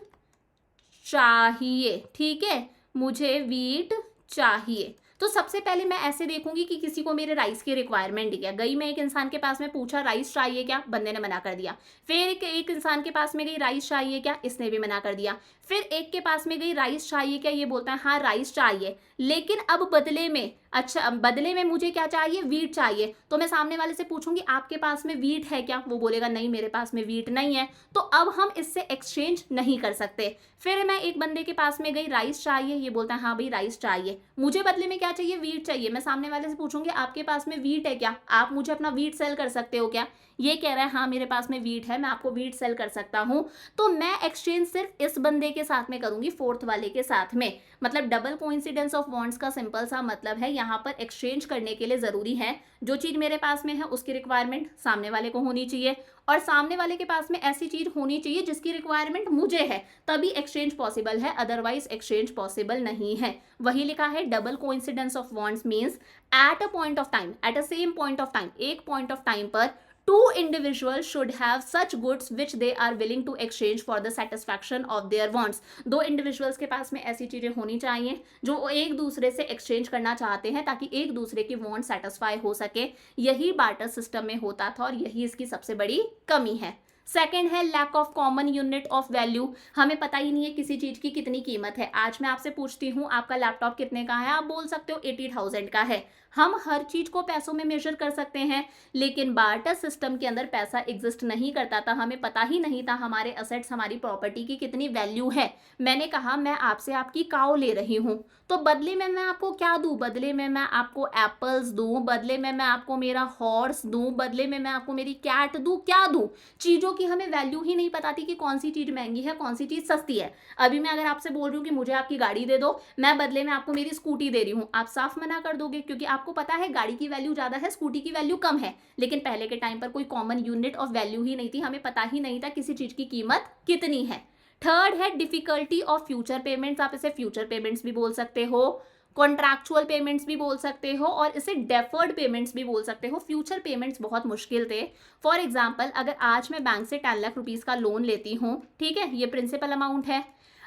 चाहिए, ठीक है, मुझे वीट चाहिए। तो सबसे पहले मैं ऐसे देखूंगी कि किसी को मेरे राइस की रिक्वायरमेंट क्या गई। मैं एक इंसान के पास में पूछा राइस चाहिए क्या, बंदे ने मना कर दिया। फिर एक इंसान के पास में गई राइस चाहिए क्या, इसने भी मना कर दिया। फिर एक के पास में गई राइस चाहिए क्या, ये बोलता है हाँ राइस चाहिए, लेकिन अब बदले में अच्छा, बदले में मुझे क्या चाहिए, वीट चाहिए। तो मैं सामने वाले से पूछूंगी आपके पास में वीट है क्या, वो बोलेगा नहीं मेरे पास में वीट नहीं है, तो अब हम इससे एक्सचेंज नहीं कर सकते। फिर मैं एक बंदे के पास में गई, राइस चाहिए, ये बोलता है हाँ भाई राइस चाहिए, मुझे बदले में क्या चाहिए, वीट चाहिए। मैं सामने वाले से पूछूंगी आपके पास में वीट है क्या, आप मुझे अपना वीट सेल कर सकते हो क्या, ये कह रहा है हाँ मेरे पास में वीट है, मैं आपको वीट सेल कर सकता हूँ। तो मैं एक्सचेंज सिर्फ इस बंदे के साथ में करूंगी, फोर्थ वाले के साथ में। मतलब डबल कोइंसिडेंस ऑफ बॉन्ड्स का सिंपल सा मतलब है, यहाँ पर एक्सचेंज करने के लिए जरूरी है जो चीज मेरे पास में है उसकी रिक्वायरमेंट सामने वाले को होनी चाहिए, और सामने वाले के पास में ऐसी चीज होनी चाहिए जिसकी रिक्वायरमेंट मुझे है, तभी एक्सचेंज पॉसिबल है, अदरवाइज एक्सचेंज पॉसिबल नहीं है। वही लिखा है double coincidence of bonds means eight a point of time, at a same point of time, एक पॉइंट ऑफ टाइम पर two individuals should have such goods which they are willing to exchange for the satisfaction of their wants। दो individuals के पास में ऐसी चीजें होनी चाहिए जो एक दूसरे से एक्सचेंज करना चाहते हैं ताकि एक दूसरे की वांट सेटिस्फाई हो सके। यही बार्टर सिस्टम में होता था और यही इसकी सबसे बड़ी कमी है। सेकेंड है lack of common unit of value, हमें पता ही नहीं है किसी चीज की कितनी कीमत है। आज मैं आपसे पूछती हूँ आपका लैपटॉप कितने का है, आप बोल सकते हो 80,000 का है। हम हर चीज को पैसों में मेजर कर सकते हैं, लेकिन बार्टर सिस्टम के अंदर पैसा एग्जिस्ट नहीं करता था, हमें पता ही नहीं था हमारे असेट्स, हमारी प्रॉपर्टी की कितनी वैल्यू है। मैंने कहा मैं आपसे आपकी काऊ ले रही हूँ, तो बदले में मैं आपको क्या दूं, बदले में मैं आपको एप्पल्स दूं, बदले में मैं आपको मेरा हॉर्स दूं, बदले में मैं आपको मेरी कैट दूं, क्या दूं। चीजों की हमें वैल्यू ही नहीं पता थी कि कौन सी चीज महंगी है कौन सी चीज सस्ती है। अभी मैं अगर आपसे बोल रही हूँ कि मुझे आपकी गाड़ी दे दो, मैं बदले में आपको मेरी स्कूटी दे रही हूँ, आप साफ मना कर दोगे, क्योंकि आपको पता है गाड़ी की वैल्यू ज्यादा है, स्कूटी की वैल्यू कम है। लेकिन पहले के टाइम पर कोई कॉमन यूनिट ऑफ वैल्यू ही नहीं थी, हमें पता ही नहीं था किसी चीज की कीमत कितनी है। थर्ड है डिफिकल्टी ऑफ फ्यूचर पेमेंट्स, आप इसे फ्यूचर पेमेंट्स भी बोल सकते हो, कॉन्ट्रैक्चुअल पेमेंट्स भी बोल सकते हो, और इसे डेफर्ड पेमेंट्स भी बोल सकते हो। फ्यूचर पेमेंट्स बहुत मुश्किल थे। फॉर एग्जाम्पल अगर आज मैं बैंक से 10 लाख रुपीज का लोन लेती हूँ, ठीक है, ये प्रिंसिपल अमाउंट है,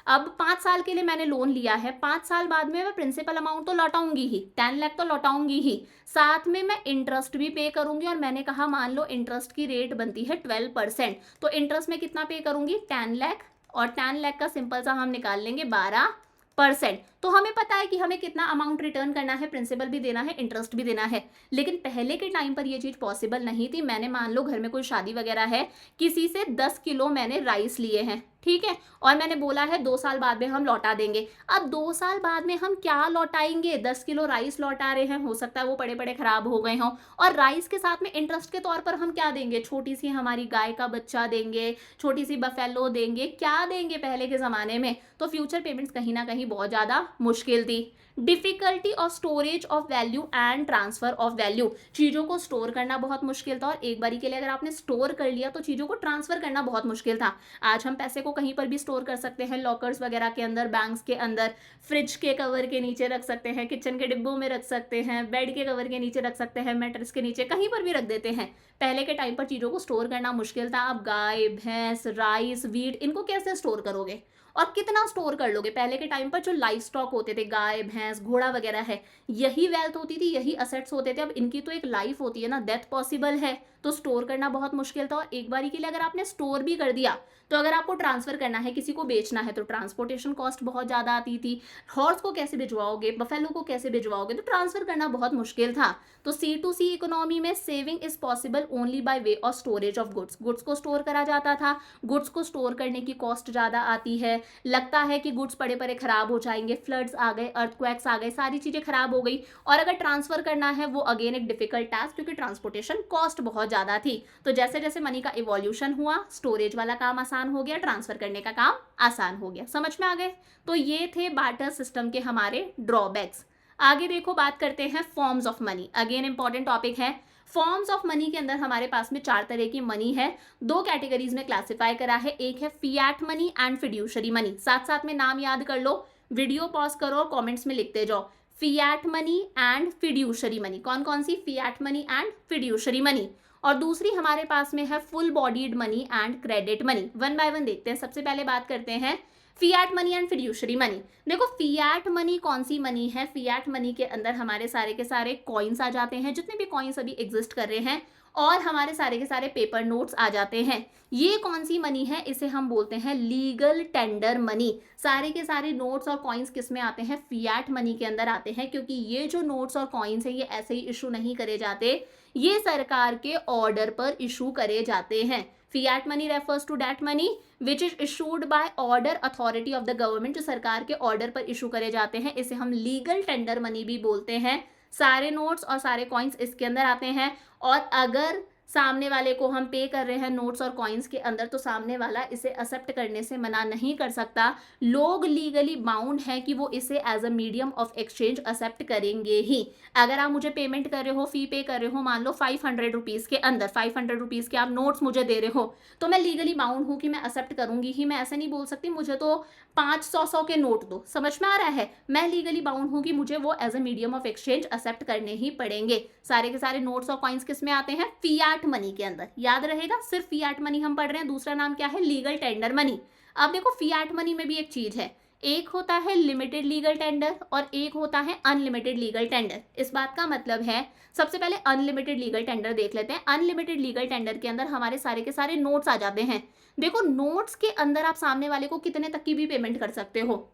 अब 5 साल के लिए मैंने लोन लिया है, 5 साल बाद में मैं प्रिंसिपल अमाउंट तो लौटाऊंगी ही, 10 लाख तो लौटाऊंगी ही, साथ में मैं इंटरेस्ट भी पे करूंगी। और मैंने कहा मान लो इंटरेस्ट की रेट बनती है 12%, तो इंटरेस्ट में कितना पे करूंगी, 10 लाख, और 10 लाख का सिंपल सा हम निकाल लेंगे 12%। तो हमें पता है कि हमें कितना अमाउंट रिटर्न करना है, प्रिंसिपल भी देना है इंटरेस्ट भी देना है। लेकिन पहले के टाइम पर यह चीज पॉसिबल नहीं थी। मैंने मान लो घर में कोई शादी वगैरह है, किसी से 10 किलो मैंने राइस लिए हैं, ठीक है, और मैंने बोला है 2 साल बाद में हम लौटा देंगे। अब 2 साल बाद में हम क्या लौटाएंगे, 10 किलो राइस लौटा रहे हैं, हो सकता है वो पड़े पड़े खराब हो गए हों, और राइस के साथ में इंटरेस्ट के तौर पर हम क्या देंगे, छोटी सी हमारी गाय का बच्चा देंगे, छोटी सी बफेलो देंगे, क्या देंगे पहले के जमाने में। तो फ्यूचर पेमेंट्स कहीं ना कहीं बहुत ज्यादा मुश्किल थी। Difficulty of storage of value and transfer of value, चीजों को स्टोर करना बहुत मुश्किल था, और एक बारी के लिए अगर आपने स्टोर कर लिया तो चीजों को ट्रांसफर करना बहुत मुश्किल था। आज हम पैसे को कहीं पर भी स्टोर कर सकते हैं, लॉकर्स वगैरह के अंदर, बैंक्स के अंदर, फ्रिज के कवर के नीचे रख सकते हैं, किचन के डिब्बों में रख सकते हैं, बेड के कवर के नीचे रख सकते हैं, मैट्रेस के नीचे, कहीं पर भी रख देते हैं। पहले के टाइम पर चीजों को स्टोर करना मुश्किल था। अब गाय भैंस राइस वीट, इनको कैसे स्टोर करोगे और कितना स्टोर कर लोगे। पहले के टाइम पर जो लाइफ स्टॉक होते थे, गाय भैंस घोड़ा वगैरह है, यही वेल्थ होती थी, यही असेट्स होते थे। अब इनकी तो एक लाइफ होती है ना, डेथ पॉसिबल है, तो स्टोर करना बहुत मुश्किल था। और एक बारी के लिए अगर आपने स्टोर भी कर दिया, तो अगर आपको ट्रांसफर करना है, किसी को बेचना है, तो ट्रांसपोर्टेशन कॉस्ट बहुत ज्यादा आती थी। हॉर्स को कैसे भिजवाओगे, बफेलो को कैसे भिजवाओगे, तो ट्रांसफर करना बहुत मुश्किल था। तो C2C इकोनॉमी में saving is possible only by way of storage of goods. Goods को स्टोर करा जाता था, गुड्स को स्टोर करने की कॉस्ट ज्यादा आती है, लगता है कि गुड्स पड़े पड़े खराब हो जाएंगे, फ्लड्स आ गए, अर्थक्वेक्स आ गए, सारी चीजें खराब हो गई। और अगर ट्रांसफर करना है वो अगेन एक डिफिकल्ट टास्क, क्योंकि ट्रांसपोर्टेशन कॉस्ट बहुत ज्यादा थी। तो जैसे जैसे मनी का इवोल्यूशन हुआ, स्टोरेज वाला काम आसान हो गया, ट्रांसफर करने का काम आसान हो गया। समझ में आ गए। तो ये थे बार्टर सिस्टम के हमारे ड्रॉबैक्स। आगे देखो, बात करते हैं forms of money. Again important topic है। फॉर्म्स ऑफ मनी के अंदर हमारे पास में 4 तरह की मनी है, 2 कैटेगरीज में क्लासिफाई करा है। एक है fiat money and fiduciary money. साथ साथ में नाम याद कर लो, वीडियो पॉज करो और कमेंट्स में लिखते जाओ, fiat money and fiduciary money. कौन कौन सी, fiat money and fiduciary money. और दूसरी हमारे पास में है full bodied money and credit money. One by one देखते हैं। सबसे पहले बात करते हैं fiat money and fiduciary money. देखो फिएट मनी कौन सी मनी है, फिएट मनी के अंदर हमारे सारे के सारे कॉइन्स आ जाते हैं, जितने भी कॉइन्स अभी एग्जिस्ट कर रहे हैं, और हमारे सारे के सारे पेपर नोट्स आ जाते हैं। ये कौन सी मनी है, इसे हम बोलते हैं लीगल टेंडर मनी। सारे के सारे नोट्स और कॉइन्स किस में आते हैं, फियाट मनी के अंदर आते हैं, क्योंकि ये जो नोट्स और कॉइन्स हैं ये ऐसे ही इशू नहीं करे जाते, ये सरकार के ऑर्डर पर इशू करे जाते हैं। Fiat money refers to that money which is issued by order authority of the government, जो सरकार के ऑर्डर पर इशू करे जाते हैं, इसे हम लीगल टेंडर मनी भी बोलते हैं। सारे नोट्स और सारे कॉइन्स इसके अंदर आते हैं, और अगर सामने वाले को हम पे कर रहे हैं नोट्स और कॉइन्स के अंदर, तो सामने वाला इसे एक्सेप्ट करने से मना नहीं कर सकता। लोग लीगली बाउंड हैं कि वो इसे as a medium of exchange accept करेंगे ही। अगर आप मुझे पेमेंट कर रहे हो, फी पे कर रहे हो, मान लो 500 रुपीज़ के अंदर, 500 रुपीज़ के आप नोट्स मुझे दे रहे हो, तो मैं लीगली बाउंड हूँ कि मैं एक्सेप्ट करूंगी ही। मैं ऐसा नहीं बोल सकती मुझे तो 500 के नोट दो, समझ में आ रहा है। मैं लीगली बाउंड हूँ कि मुझे वो as a medium of exchange accept करने ही पड़ेंगे। सारे के सारे नोट्स और कॉइन्स किस में आते हैं, फियाट मनी के अंदर। याद रहेगा, सिर्फ फियाट मनी हम पढ़ रहे हैं, दूसरा नाम क्या है, लीगल टेंडर मनी। अब देखो फियाट मनी में भी एक चीज है, एक होता है लिमिटेड लीगल टेंडर और एक होता है अनलिमिटेड लीगल टेंडर। इस बात का मतलब है, सबसे पहले अनलिमिटेड लीगल टेंडर देख लेते हैं। अनलिमिटेड लीगल टेंडर के अंदर हमारे सारे के सारे नोट्स आ जाते हैं। देखो नोट्स के अंदर आप सामने वाले को कितने तक की भी पेमेंट कर सकते हो,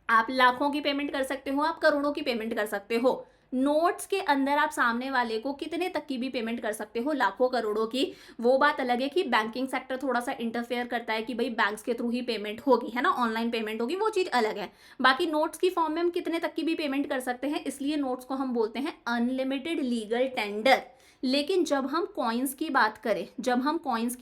आप लाखों की पेमेंट कर सकते हो, आप करोड़ों की पेमेंट कर सकते हो। नोट्स के अंदर आप सामने वाले को कितने तक की भी पेमेंट कर सकते हो, लाखों करोड़ों की। वो बात अलग है कि बैंकिंग सेक्टर थोड़ा सा इंटरफेयर करता है कि भाई बैंक्स के थ्रू ही पेमेंट होगी, है ना, ऑनलाइन पेमेंट होगी, वो चीज अलग है। बाकी नोट्स की फॉर्म में हम कितने तक की भी पेमेंट कर सकते हैं, इसलिए नोट्स को हम बोलते हैं अनलिमिटेड लीगल टेंडर। लेकिन जब हम कॉइन्स की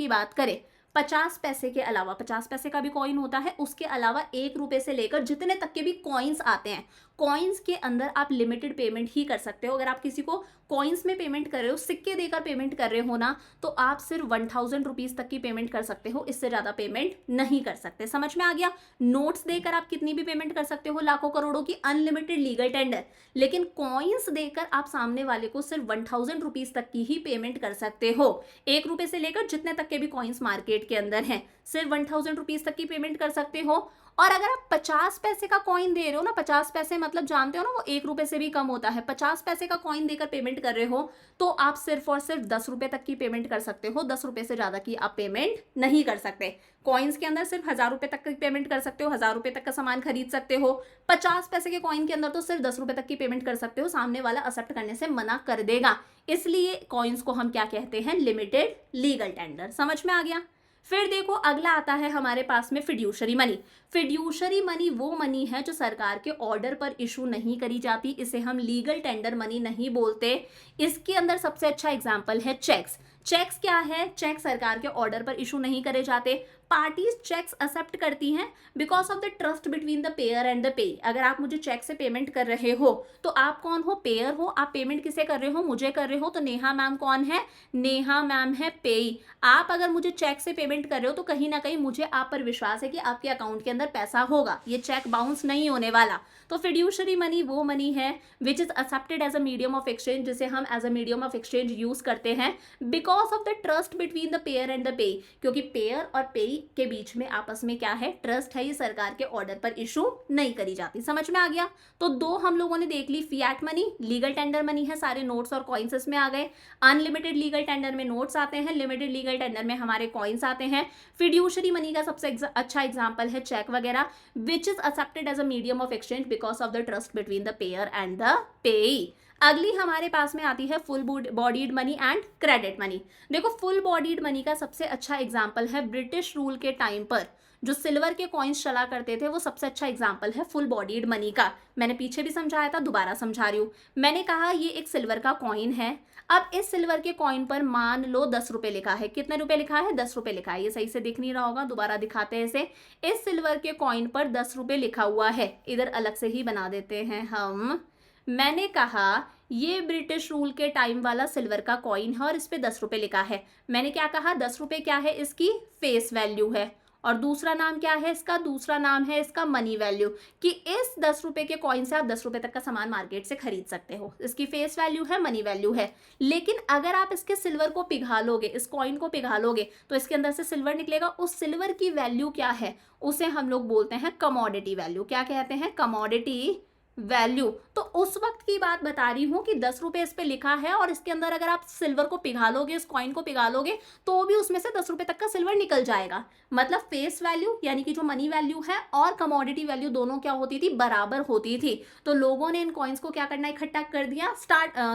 बात करें, 50 पैसे के अलावा, 50 पैसे का भी कॉइन होता है, उसके अलावा 1 रुपए से लेकर जितने तक के भी कॉइन्स आते हैं, कॉइन्स के अंदर आप लिमिटेड पेमेंट ही कर सकते हो। अगर आप किसी को कॉइन्स में पेमेंट कर रहे हो, सिक्के देकर पेमेंट कर रहे हो ना, तो आप सिर्फ 1000 रुपीज तक की पेमेंट कर सकते हो, इससे ज्यादा पेमेंट नहीं कर सकते। समझ में आ गया। नोट्स देकर आप कितनी भी पेमेंट कर सकते हो, लाखों करोड़ों की, अनलिमिटेड लीगल टेंडर। लेकिन कॉइन्स देकर आप सामने वाले को सिर्फ 1000 रुपीज तक की ही पेमेंट कर सकते हो। 1 रुपए से लेकर जितने तक के भी कॉइन्स मार्केट के अंदर हैं, सिर्फ 1000 रुपीज तक की पेमेंट कर सकते हो। और अगर आप 50 पैसे का कॉइन दे रहे हो ना, 50 पैसे मतलब जानते हो ना, वो 1 रुपए से भी कम होता है, 50 पैसे का कॉइन देकर पेमेंट कर रहे हो, तो आप सिर्फ और सिर्फ 10 रुपए तक की पेमेंट कर सकते हो। 10 रुपए से ज्यादा की आप पेमेंट नहीं कर सकते। कॉइन्स के अंदर सिर्फ 1000 रुपए तक की पेमेंट कर सकते हो, 1000 रुपए तक का सामान खरीद सकते हो। 50 पैसे के कॉइन के अंदर तो सिर्फ 10 रुपए तक की पेमेंट कर सकते हो, सामने वाला एक्सेप्ट करने से मना कर देगा। इसलिए कॉइन्स को हम क्या कहते हैं, लिमिटेड लीगल टेंडर। समझ में आ गया। फिर देखो अगला आता है हमारे पास में फिड्यूशरी मनी। फिड्यूशरी मनी वो मनी है जो सरकार के ऑर्डर पर इशू नहीं करी जाती, इसे हम लीगल टेंडर मनी नहीं बोलते। इसके अंदर सबसे अच्छा एग्जांपल है चेक्स। चेक्स क्या है, चेक सरकार के ऑर्डर पर इशू नहीं करे जाते। पार्टीज चेक्स एक्सेप्ट करती हैं because of the trust between the payer and the पे। अगर आप मुझे चेक से पेमेंट कर रहे हो तो आप कौन हो, पेयर हो। आप पेमेंट किसे कर रहे हो, मुझे कर रहे हो, तो नेहा मैम कौन है, नेहा मैम है पेई। आप अगर मुझे चेक से पेमेंट कर रहे हो तो कहीं ना कहीं मुझे आप पर विश्वास है कि आपके अकाउंट के अंदर पैसा होगा, ये चेक बाउंस नहीं होने वाला। तो फिड्यूशरी मनी वो मनी है which is accepted as a medium of exchange, जिसे हम as a medium of exchange use करते हैं because of the trust between the payer and the payee. क्योंकि पेयर और पेई के बीच में आपस में क्या है, ट्रस्ट है, ये सरकार के ऑर्डर पर इशू नहीं करी जाती। समझ में आ गया। तो दो हम लोगों ने देख ली, fiat money, legal tender money है, सारे नोट्स और कॉइन्स इसमें आ गए। अनलिमिटेड लीगल टेंडर में नोट्स आते हैं, लिमिटेड लीगल टेंडर में हमारे कॉइन्स आते हैं। फिड्यूशरी मनी का सबसे अच्छा एग्जांपल है चेक वगैरह, which is accepted as a medium of exchange because of the trust between the payer and the payee. अगली हमारे पास में आती है full bodied money and credit money. देखो फुल बॉडीड मनी का सबसे अच्छा एग्जांपल है ब्रिटिश रूल के टाइम पर जो सिल्वर के कॉइन्स चला करते थे, वो सबसे अच्छा एग्जांपल है फुल बॉडीड मनी का। मैंने पीछे भी समझाया था, दोबारा समझा रही हूँ। मैंने कहा ये एक सिल्वर का कॉइन है। अब इस सिल्वर के कॉइन पर मान लो 10 रुपए लिखा है। कितने रुपए लिखा है, 10 रुपए लिखा है। ये सही से दिख नहीं रहा होगा, दोबारा दिखाते हैं इसे। इस सिल्वर के कॉइन पर 10 रुपए लिखा हुआ है, इधर अलग से ही बना देते हैं हम। मैंने कहा ये ब्रिटिश रूल के टाइम वाला सिल्वर का कॉइन है और इस पे 10 रुपए लिखा है। मैंने क्या कहा, 10 रुपए क्या है, इसकी फेस वैल्यू है। और दूसरा नाम क्या है इसका, दूसरा नाम है इसका मनी वैल्यू, कि इस 10 रुपए के कॉइन से आप 10 रुपए तक का सामान मार्केट से खरीद सकते हो। इसकी फेस वैल्यू है, मनी वैल्यू है। लेकिन अगर आप इसके सिल्वर को पिघालोगे, इस कॉइन को पिघालोगे, तो इसके अंदर से सिल्वर निकलेगा। उस सिल्वर की वैल्यू क्या है, उसे हम लोग बोलते हैं कमोडिटी वैल्यू। क्या कहते हैं, कमोडिटी वैल्यू। तो उस वक्त की बात बता रही हूँ कि 10 रुपए इस पे लिखा है और इसके अंदर अगर आप सिल्वर को पिघालोगे, इस कॉइन को पिघालोगे, तो भी उसमें से 10 रुपए तक का सिल्वर निकल जाएगा। मतलब फेस वैल्यू यानी कि जो मनी वैल्यू है और कमोडिटी वैल्यू दोनों क्या होती थी, बराबर होती थी। तो लोगों ने इन कॉइन्स को क्या करना, इकट्ठा कर दिया,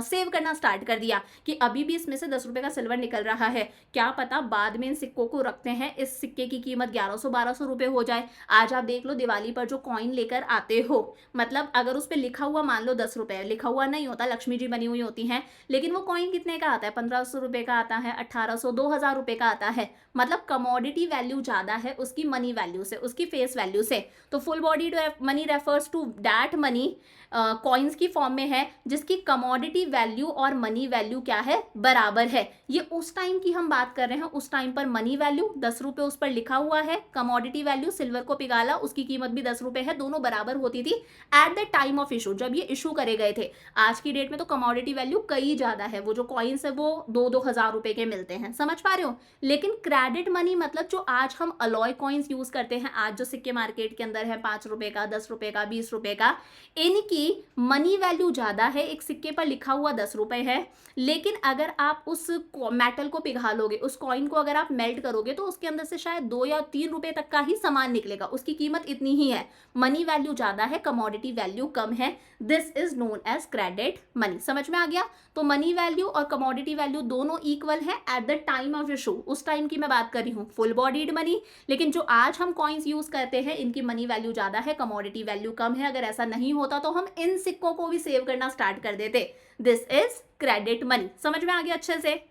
सेव करना स्टार्ट कर दिया कि अभी भी इसमें से 10 रुपए का सिल्वर निकल रहा है, क्या पता बाद में इन सिक्कों को रखते हैं, इस सिक्के की कीमत 1100-1200 रुपए हो जाए। आज आप देख लो दिवाली पर जो कॉइन लेकर आते हो, मतलब अगर उस पर लिखा हुआ मान लो 10 रुपए, लिखा हुआ नहीं होता, लक्ष्मी जी बनी हुई होती हैं, लेकिन वो कॉइन कितने का आता है, 1500 रुपए का आता है, 1800, 2000 रुपए का आता है। मतलब कमोडिटी वैल्यू ज्यादा है उसकी मनी वैल्यू से, उसकी फेस वैल्यू से। तो full body money refers to that money coins की फॉर्म में है जिसकी कमोडिटी वैल्यू और मनी वैल्यू क्या है, बराबर है। ये उस टाइम की हम बात कर रहे हैं, उस टाइम पर मनी वैल्यू 10 रुपए उस पर लिखा हुआ है, कमोडिटी वैल्यू सिल्वर को पिघाला, उसकी कीमत भी 10 रुपए है, दोनों बराबर होती थी eight the time of issue, जब ये इशू करे गए थे। आज की डेट में तो कमोडिटी वैल्यू कई ज्यादा है, वो जो कॉइन्स है वो 2-2 हजार रुपए के मिलते हैं, समझ पा रहे हो। लेकिन क्रेडिट मनी मतलब जो आज हम अलॉय कॉइन्स यूज करते हैं, आज जो सिक्के मार्केट के अंदर है 5 रुपए का, 10 रुपए का, 20 रुपए का, इनकी मनी वैल्यू ज्यादा है। एक सिक्के पर लिखा हुआ 10 रुपए है, लेकिन अगर आप उस मेटल को पिघालोगे, उस कॉइन को अगर आप मेल्ट करोगे, तो उसके अंदर से शायद 2 या 3 रुपए तक का ही सामान निकलेगा, उसकी कीमत इतनी ही है। मनी वैल्यू ज्यादा है, कमोडिटी वैल्यू कम है, this is known as credit money. समझ में आ गया। तो मनी वैल्यू और कमोडिटी वैल्यू दोनों इक्वल है at the time of issue, उस टाइम की मैं बात कर रही हूँ, फुल बॉडीड मनी। लेकिन जो आज हम कॉइन्स यूज करते हैं, इनकी मनी वैल्यू ज्यादा है, कमोडिटी वैल्यू कम है। अगर ऐसा नहीं होता तो हम इन सिक्कों को भी सेव करना स्टार्ट कर देते। This is credit money. समझ में आ गया अच्छे से।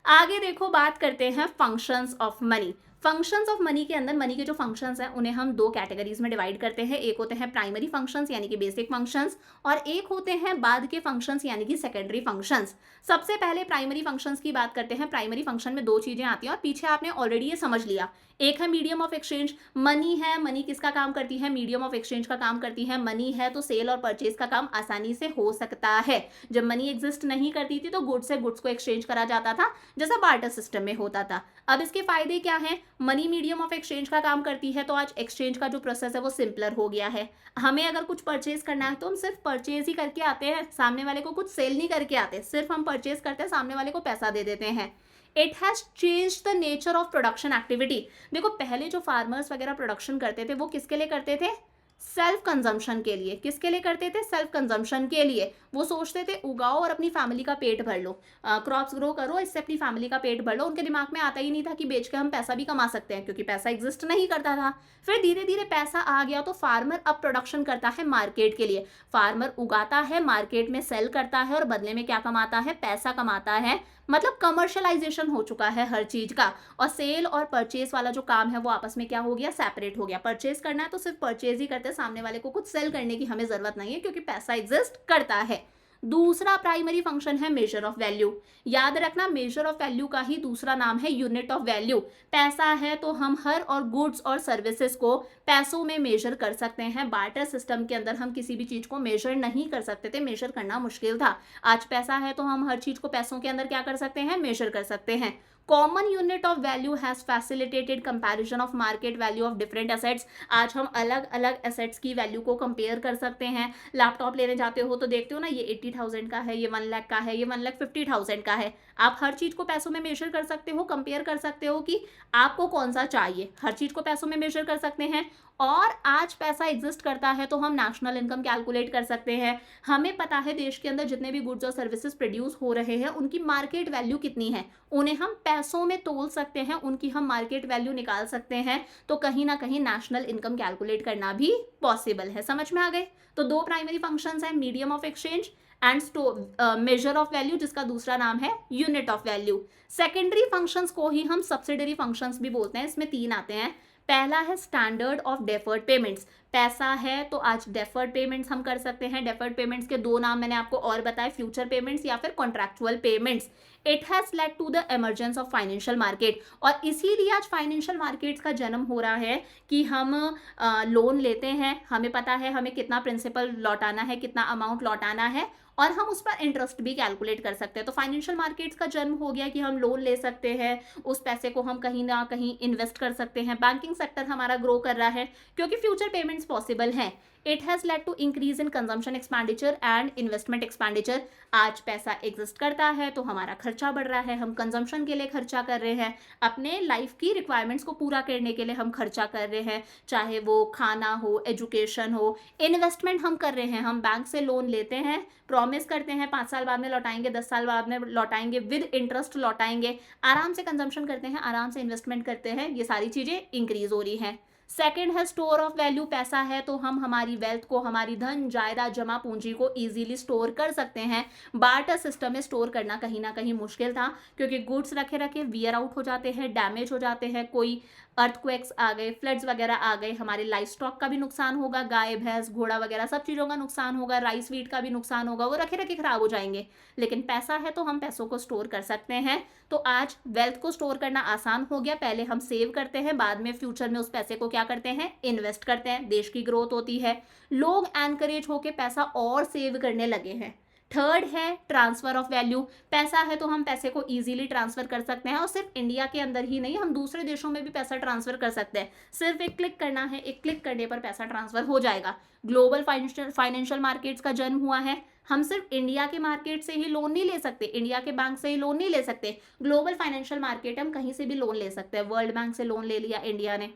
आगे देखो, बात करते हैं functions of money. Functions of money के अंदर मनी के जो फंक्शंस हैं उन्हें हम 2 कैटेगरीज में डिवाइड करते हैं। एक होते हैं प्राइमरी फंक्शंस यानी कि बेसिक फंक्शंस, और एक होते हैं बाद के फंक्शंस यानी कि सेकेंडरी फंक्शंस। सबसे पहले प्राइमरी फंक्शंस की बात करते हैं। प्राइमरी फंक्शन में 2 चीजें आती हैं और पीछे आपने ऑलरेडी ये समझ लिया। एक है मीडियम ऑफ एक्सचेंज, मनी है, मनी किसका काम करती है, मीडियम ऑफ एक्सचेंज का काम करती है। मनी है तो सेल और परचेज का काम आसानी से हो सकता है। जब मनी एग्जिस्ट नहीं करती थी तो गुड्स से गुड्स को एक्सचेंज करा जाता था, जैसा बार्टर सिस्टम में होता था। अब इसके फायदे क्या हैं, मनी मीडियम ऑफ एक्सचेंज का काम करती है तो आज एक्सचेंज का जो प्रोसेस है वो सिंपलर हो गया है। हमें अगर कुछ परचेज करना है तो हम सिर्फ परचेज ही करके आते हैं, सामने वाले को कुछ सेल नहीं करके आते, सिर्फ हम परचेज करते हैं, सामने वाले को पैसा दे देते हैं। It has change the nature of production activity. देखो पहले जो फार्मर्स वगैरह प्रोडक्शन करते थे वो किसके लिए करते थे, सेल्फ कंजम्पशन के लिए। किसके लिए करते थे, सेल्फ कंजम्पशन के लिए। वो सोचते थे उगाओ और अपनी फैमिली का पेट भर लो, क्रॉप्स ग्रो करो, इससे अपनी फैमिली का पेट भर लो। उनके दिमाग में आता ही नहीं था कि बेच के हम पैसा भी कमा सकते हैं, क्योंकि पैसा एग्जिस्ट नहीं करता था। फिर धीरे धीरे पैसा आ गया तो फार्मर अब प्रोडक्शन करता है मार्केट के लिए। फार्मर उगाता है, मार्केट में सेल करता है और बदले में क्या कमाता है, पैसा कमाता है। मतलब कमर्शलाइजेशन हो चुका है हर चीज का, और सेल और परचेज वाला जो काम है वो आपस में क्या हो गया, सेपरेट हो गया। परचेज करना है तो सिर्फ परचेज ही करते हैं, सामने वाले को कुछ सेल करने की हमें जरूरत नहीं है, क्योंकि पैसा एग्जिस्ट करता है। दूसरा प्राइमरी फंक्शन है मेजर ऑफ वैल्यू। याद रखना, मेजर ऑफ वैल्यू का ही दूसरा नाम है यूनिट ऑफ वैल्यू। पैसा है तो हम हर और गुड्स और सर्विसेज को पैसों में मेजर कर सकते हैं। बार्टर सिस्टम के अंदर हम किसी भी चीज को मेजर नहीं कर सकते थे, मेजर करना मुश्किल था। आज पैसा है तो हम हर चीज को पैसों के अंदर क्या कर सकते हैं, मेजर कर सकते हैं। Common unit of value has facilitated comparison of market value of different assets. आज हम अलग अलग एसेट्स की वैल्यू को कंपेयर कर सकते हैं। लैपटॉप लेने जाते हो तो देखते हो ना, ये 80,000 का है, ये 1 लाख का है, ये 1,50,000 का है। आप हर चीज को पैसों में मेजर कर सकते हो, कंपेयर कर सकते हो कि आपको कौन सा चाहिए। हर चीज को पैसों में मेजर कर सकते हैं। और आज पैसा एग्जिस्ट करता है तो हम नेशनल इनकम कैलकुलेट कर सकते हैं। हमें पता है देश के अंदर जितने भी गुड्स और सर्विसेज प्रोड्यूस हो रहे हैं उनकी मार्केट वैल्यू कितनी है, उन्हें हम पैसों में तोल सकते हैं, उनकी हम मार्केट वैल्यू निकाल सकते हैं। तो कहीं ना कहीं नेशनल इनकम कैलकुलेट करना भी पॉसिबल है। समझ में आ गए। तो 2 प्राइमरी फंक्शंस हैं, medium of exchange and measure of value, जिसका दूसरा नाम है unit of value. Secondary functions को ही हम सब्सिडरी फंक्शंस भी बोलते हैं। इसमें 3 आते हैं। पहला है स्टैंडर्ड ऑफ डेफर्ड पेमेंट्स। पैसा है तो आज डेफर्ड पेमेंट्स हम कर सकते हैं। डेफर्ड पेमेंट्स के 2 नाम मैंने आपको और बताए, फ्यूचर पेमेंट्स या फिर contractual payments. It has led to the emergence of financial market, और इसीलिए आज फाइनेंशियल मार्केट्स का जन्म हो रहा है कि हम लोन लेते हैं, हमें पता है हमें कितना प्रिंसिपल लौटाना है, कितना अमाउंट लौटाना है, और हम उस पर इंटरेस्ट भी कैलकुलेट कर सकते हैं। तो फाइनेंशियल मार्केट्स का जन्म हो गया कि हम लोन ले सकते हैं, उस पैसे को हम कहीं ना कहीं इन्वेस्ट कर सकते हैं। बैंकिंग सेक्टर हमारा ग्रो कर रहा है क्योंकि फ्यूचर पेमेंट्स पॉसिबल हैं। It has led to increase in consumption expenditure and investment expenditure. आज पैसा एग्जिस्ट करता है तो हमारा खर्चा बढ़ रहा है, हम कंजम्पशन के लिए खर्चा कर रहे हैं, अपने लाइफ की रिक्वायरमेंट्स को पूरा करने के लिए हम खर्चा कर रहे हैं, चाहे वो खाना हो, एजुकेशन हो। इन्वेस्टमेंट हम कर रहे हैं, हम बैंक से लोन लेते हैं, प्रॉमिस करते हैं 5 साल बाद में लौटाएंगे, 10 साल बाद में लौटाएंगे, विद इंटरेस्ट लौटाएंगे, आराम से कंजम्पशन करते हैं, आराम से इन्वेस्टमेंट करते हैं। ये सारी चीज़ें इंक्रीज हो रही हैं। सेकेंड है स्टोर ऑफ वैल्यू। पैसा है तो हम हमारी वेल्थ को, हमारी धन जायदाद जमा पूंजी को इजीली स्टोर कर सकते हैं। बार्टर सिस्टम में स्टोर करना कहीं ना कहीं मुश्किल था क्योंकि गुड्स रखे रखे वियर आउट हो जाते हैं, डैमेज हो जाते हैं, कोई अर्थक्वेक्स आ गए, फ्लड्स वगैरह आ गए, हमारे लाइफ स्टॉक का भी नुकसान होगा, गाय भैंस घोड़ा वगैरह सब चीज़ों का नुकसान होगा, राइस वीट का भी नुकसान होगा, वो रखे रखे खराब हो जाएंगे। लेकिन पैसा है तो हम पैसों को स्टोर कर सकते हैं। तो आज वेल्थ को स्टोर करना आसान हो गया। पहले हम सेव करते हैं, बाद में फ्यूचर में उस पैसे को क्या करते हैं, इन्वेस्ट करते हैं, देश की ग्रोथ होती है, लोग एनकरेज होकर पैसा और सेव करने लगे हैं। थर्ड है ट्रांसफर ऑफ वैल्यू। पैसा है तो हम पैसे को इजीली ट्रांसफर कर सकते हैं और सिर्फ इंडिया के अंदर ही नहीं, हम दूसरे देशों में भी पैसा ट्रांसफर कर सकते हैं। सिर्फ एक क्लिक करना है, एक क्लिक करने पर पैसा ट्रांसफर हो जाएगा। ग्लोबल फाइनेंशियल मार्केट्स का जन्म हुआ है। हम सिर्फ इंडिया के मार्केट से ही लोन नहीं ले सकते, इंडिया के बैंक से ही लोन नहीं ले सकते। ग्लोबल फाइनेंशियल मार्केट हम कहीं से भी लोन ले सकते हैं। वर्ल्ड बैंक से लोन ले लिया इंडिया ने,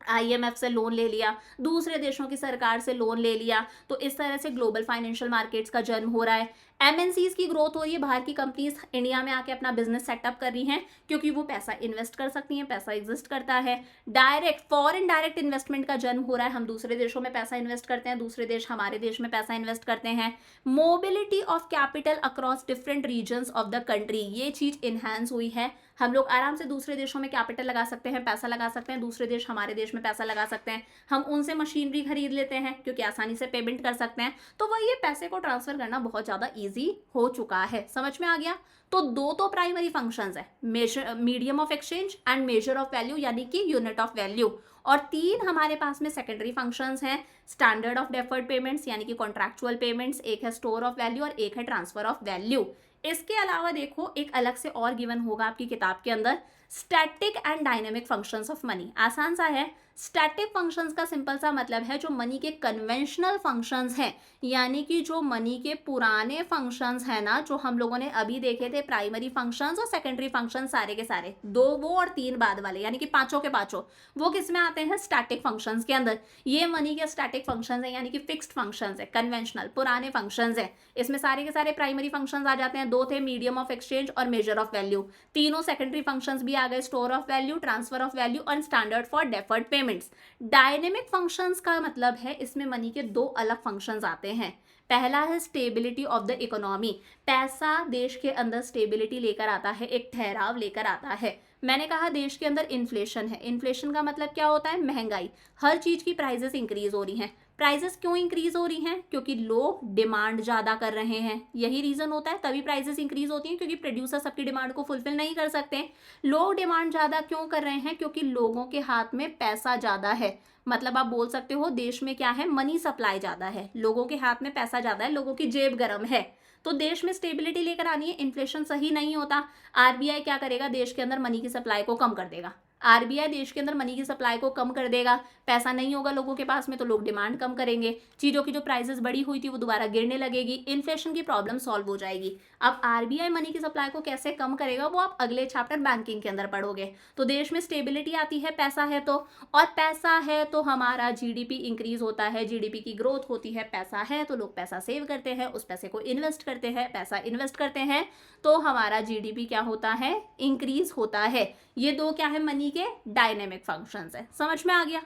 IMF से लोन ले लिया, दूसरे देशों की सरकार से लोन ले लिया। तो इस तरह से ग्लोबल फाइनेंशियल मार्केट्स का जन्म हो रहा है। MNCs की ग्रोथ हो रही है, बाहर की कंपनीज इंडिया में आके अपना बिजनेस सेटअप कर रही हैं क्योंकि वो पैसा इन्वेस्ट कर सकती हैं, पैसा एग्जिस्ट करता है। डायरेक्ट फॉरेन डायरेक्ट इन्वेस्टमेंट का जन्म हो रहा है, हम दूसरे देशों में पैसा इन्वेस्ट करते हैं, दूसरे देश हमारे देश में पैसा इन्वेस्ट करते हैं। Mobility of capital across different regions of the country, ये चीज इनहेंस हुई है। हम लोग आराम से दूसरे देशों में कैपिटल लगा सकते हैं, पैसा लगा सकते हैं, दूसरे देश हमारे देश में पैसा लगा सकते हैं। हम उनसे मशीनरी खरीद लेते हैं क्योंकि आसानी से पेमेंट कर सकते हैं। तो वह ये पैसे को ट्रांसफर करना बहुत ज़्यादा ईजी हो चुका है। समझ में आ गया? तो दो तो प्राइमरी फंक्शंस है, measure medium of exchange and measure of value यानी कि यूनिट ऑफ वैल्यू। और तीन हमारे पास में सेकेंडरी फंक्शंस हैं, स्टैंडर्ड ऑफ डेफर्ड पेमेंट्स यानी कि कॉन्ट्रैक्चुअल पेमेंट्स, एक है स्टोर ऑफ वैल्यू और एक है ट्रांसफर ऑफ वैल्यू। इसके अलावा देखो एक अलग से और गिवन होगा आपकी किताब के अंदर, static and dynamic functions of money. आसान सा है। स्टैटिक फंक्शंस का सिंपल सा मतलब है जो मनी के कन्वेंशनल फंक्शंस हैं, यानी कि जो मनी के पुराने फंक्शंस हैं ना, जो हम लोगों ने अभी देखे थे, प्राइमरी फंक्शंस और सेकेंडरी फंक्शंस सारे के सारे, दो वो और तीन बाद वाले, यानी कि पांचों के पांचों, वो किस में आते हैं, स्टैटिक फंक्शंस के अंदर। ये मनी के स्टैटिक फंक्शंस हैं, यानी कि फिक्स्ड फंक्शंस है, कन्वेंशनल पुराने फंक्शंस हैं। इसमें सारे के सारे प्राइमरी फंक्शंस आ जाते हैं। दो थे मीडियम ऑफ एक्सचेंज और मेजर ऑफ वैल्यू। तीनों सेकेंडरी फंक्शंस भी आ गए, store of value, transfer of value और standard for deferred payments. Dynamic functions का मतलब है इसमें मनी के दो अलग फंक्शंस आते हैं। पहला है स्टेबिलिटी ऑफ द इकोनॉमी। पैसा देश के अंदर स्टेबिलिटी लेकर आता है, एक ठहराव लेकर आता है। मैंने कहा देश के अंदर इन्फ्लेशन है। इन्फ्लेशन का मतलब क्या होता है, महंगाई, हर चीज की प्राइसेस इंक्रीज हो रही हैं। प्राइसेस क्यों इंक्रीज हो रही हैं, क्योंकि लोग डिमांड ज़्यादा कर रहे हैं, यही रीज़न होता है, तभी प्राइसेस इंक्रीज होती हैं, क्योंकि प्रोड्यूसर सबकी डिमांड को फुलफिल नहीं कर सकते। लोग डिमांड ज़्यादा क्यों कर रहे हैं, क्योंकि लोगों के हाथ में पैसा ज़्यादा है। मतलब आप बोल सकते हो देश में क्या है, मनी सप्लाई ज़्यादा है, लोगों के हाथ में पैसा ज़्यादा है, लोगों की जेब गर्म है। तो देश में स्टेबिलिटी लेकर आनी है, इन्फ्लेशन सही नहीं होता। RBI क्या करेगा, देश के अंदर मनी की सप्लाई को कम कर देगा। RBI देश के अंदर मनी की सप्लाई को कम कर देगा, पैसा नहीं होगा लोगों के पास में तो लोग डिमांड कम करेंगे, चीज़ों की जो प्राइसेस बढ़ी हुई थी वो दोबारा गिरने लगेगी, इन्फ्लेशन की प्रॉब्लम सॉल्व हो जाएगी। अब RBI मनी की सप्लाई को कैसे कम करेगा वो आप अगले चैप्टर बैंकिंग के अंदर पढ़ोगे। तो देश में स्टेबिलिटी आती है पैसा है तो, और पैसा है तो हमारा GDP इंक्रीज होता है, GDP की ग्रोथ होती है। पैसा है तो लोग पैसा सेव करते हैं, उस पैसे को इन्वेस्ट करते हैं, पैसा इन्वेस्ट करते हैं तो हमारा GDP क्या होता है, इंक्रीज होता है। ये दो क्या है, मनी के डायनेमिक फंक्शंस है। समझ में आ गया?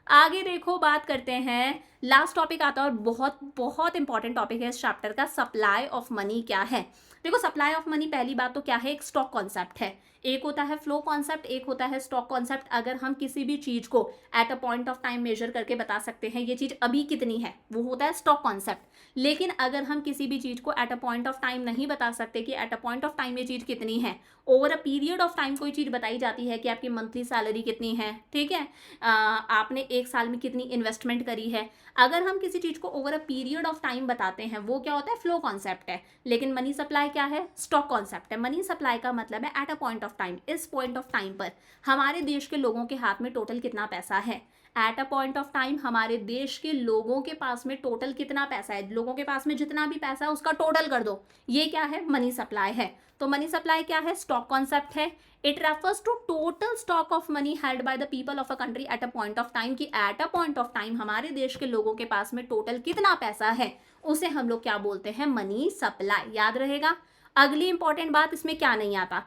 आगे देखो बात करते हैं, लास्ट टॉपिक आता है और बहुत बहुत इंपॉर्टेंट टॉपिक है इस चैप्टर का, सप्लाई ऑफ मनी क्या है। देखो सप्लाई ऑफ मनी, पहली बात तो क्या है, एक स्टॉक कॉन्सेप्ट है। एक होता है फ्लो कॉन्सेप्ट, एक होता है स्टॉक कॉन्सेप्ट। अगर हम किसी भी चीज को at a point of time measure करके बता सकते हैं ये चीज अभी कितनी है, वो होता है स्टॉक कॉन्सेप्ट। लेकिन अगर हम किसी भी चीज को at a point of time नहीं बता सकते कि at a point of time ये चीज कितनी है, over a period of time कोई चीज बताई जाती है कि आपकी मंथली सैलरी कितनी है, ठीक है, आपने एक साल में कितनी इन्वेस्टमेंट करी है। अगर हम किसी चीज को over a period of time बताते हैं वो क्या होता है, फ्लो कॉन्सेप्ट है। लेकिन मनी सप्लाई क्या है, स्टॉक कॉन्सेप्ट है। मनी सप्लाई का मतलब है eight a point of time, इस पॉइंट ऑफ टाइम पर हमारे देश के लोगों के हाथ में टोटल कितना पैसा है। Eight a point of time हमारे देश के लोगों के पास में टोटल कितना पैसा है, लोगों के पास में जितना भी पैसा है उसका टोटल कर दो, ये क्या है, मनी सप्लाई है। तो मनी सप्लाई क्या है, स्टॉक कॉन्सेप्ट है। It refers to total stock of money held by the people of a country at a point of time, कि at a point of time हमारे देश के लोगों के पास में टोटल कितना पैसा है, उसे हम लोग क्या बोलते हैं, मनी सप्लाई। याद रहेगा। अगली इंपॉर्टेंट बात, इसमें क्या नहीं आता,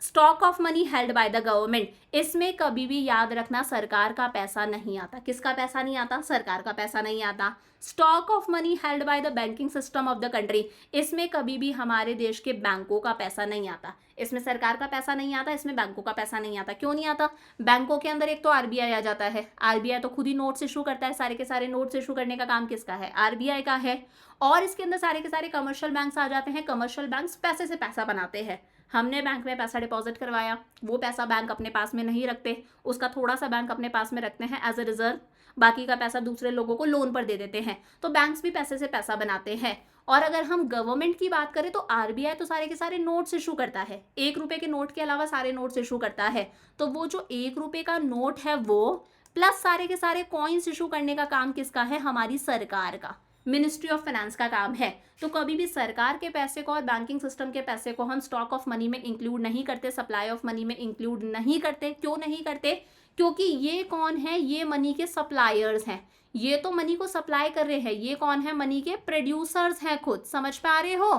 stock of money held by the government. इसमें कभी भी याद रखना सरकार का पैसा नहीं आता। किसका पैसा नहीं आता, सरकार का पैसा नहीं आता। Stock of money held by the banking system of the country, इसमें कभी भी हमारे देश के बैंकों का पैसा नहीं आता। इसमें सरकार का पैसा नहीं आता, इसमें बैंकों का पैसा नहीं आता। क्यों नहीं आता, बैंकों के अंदर एक तो आरबीआई आ जाता है। आरबीआई तो खुद ही नोट्स इशू करता है, सारे के सारे नोट्स इशू करने का काम किसका है, आरबीआई का है। और इसके अंदर सारे के सारे कमर्शियल बैंक्स आ जाते हैं। कमर्शियल बैंक्स पैसे से पैसा बनाते हैं। हमने बैंक में पैसा डिपॉजिट करवाया, वो पैसा बैंक अपने पास में नहीं रखते, उसका थोड़ा सा बैंक अपने पास में रखते हैं एज अ रिजर्व, बाकी का पैसा दूसरे लोगों को लोन पर दे देते हैं। तो बैंक्स भी पैसे से पैसा बनाते हैं। और अगर हम गवर्नमेंट की बात करें तो आरबीआई तो सारे के सारे नोट्स इशू करता है। 1 रुपए के नोट के अलावा सारे नोट्स इशू करता है। तो वो जो 1 रुपए का नोट है वो प्लस सारे के सारे कॉइन्स इशू करने का काम किसका है, हमारी सरकार का, मिनिस्ट्री ऑफ फाइनेंस का काम है। तो कभी भी सरकार के पैसे को और बैंकिंग सिस्टम के पैसे को हम स्टॉक ऑफ मनी में इंक्लूड नहीं करते, सप्लाई ऑफ मनी में इंक्लूड नहीं करते। क्यों नहीं करते, क्योंकि ये कौन है, ये मनी के सप्लायर्स हैं। ये तो मनी को सप्लाई कर रहे हैं, ये कौन है, मनी के प्रोड्यूसर्स हैं खुद। समझ पा रहे हो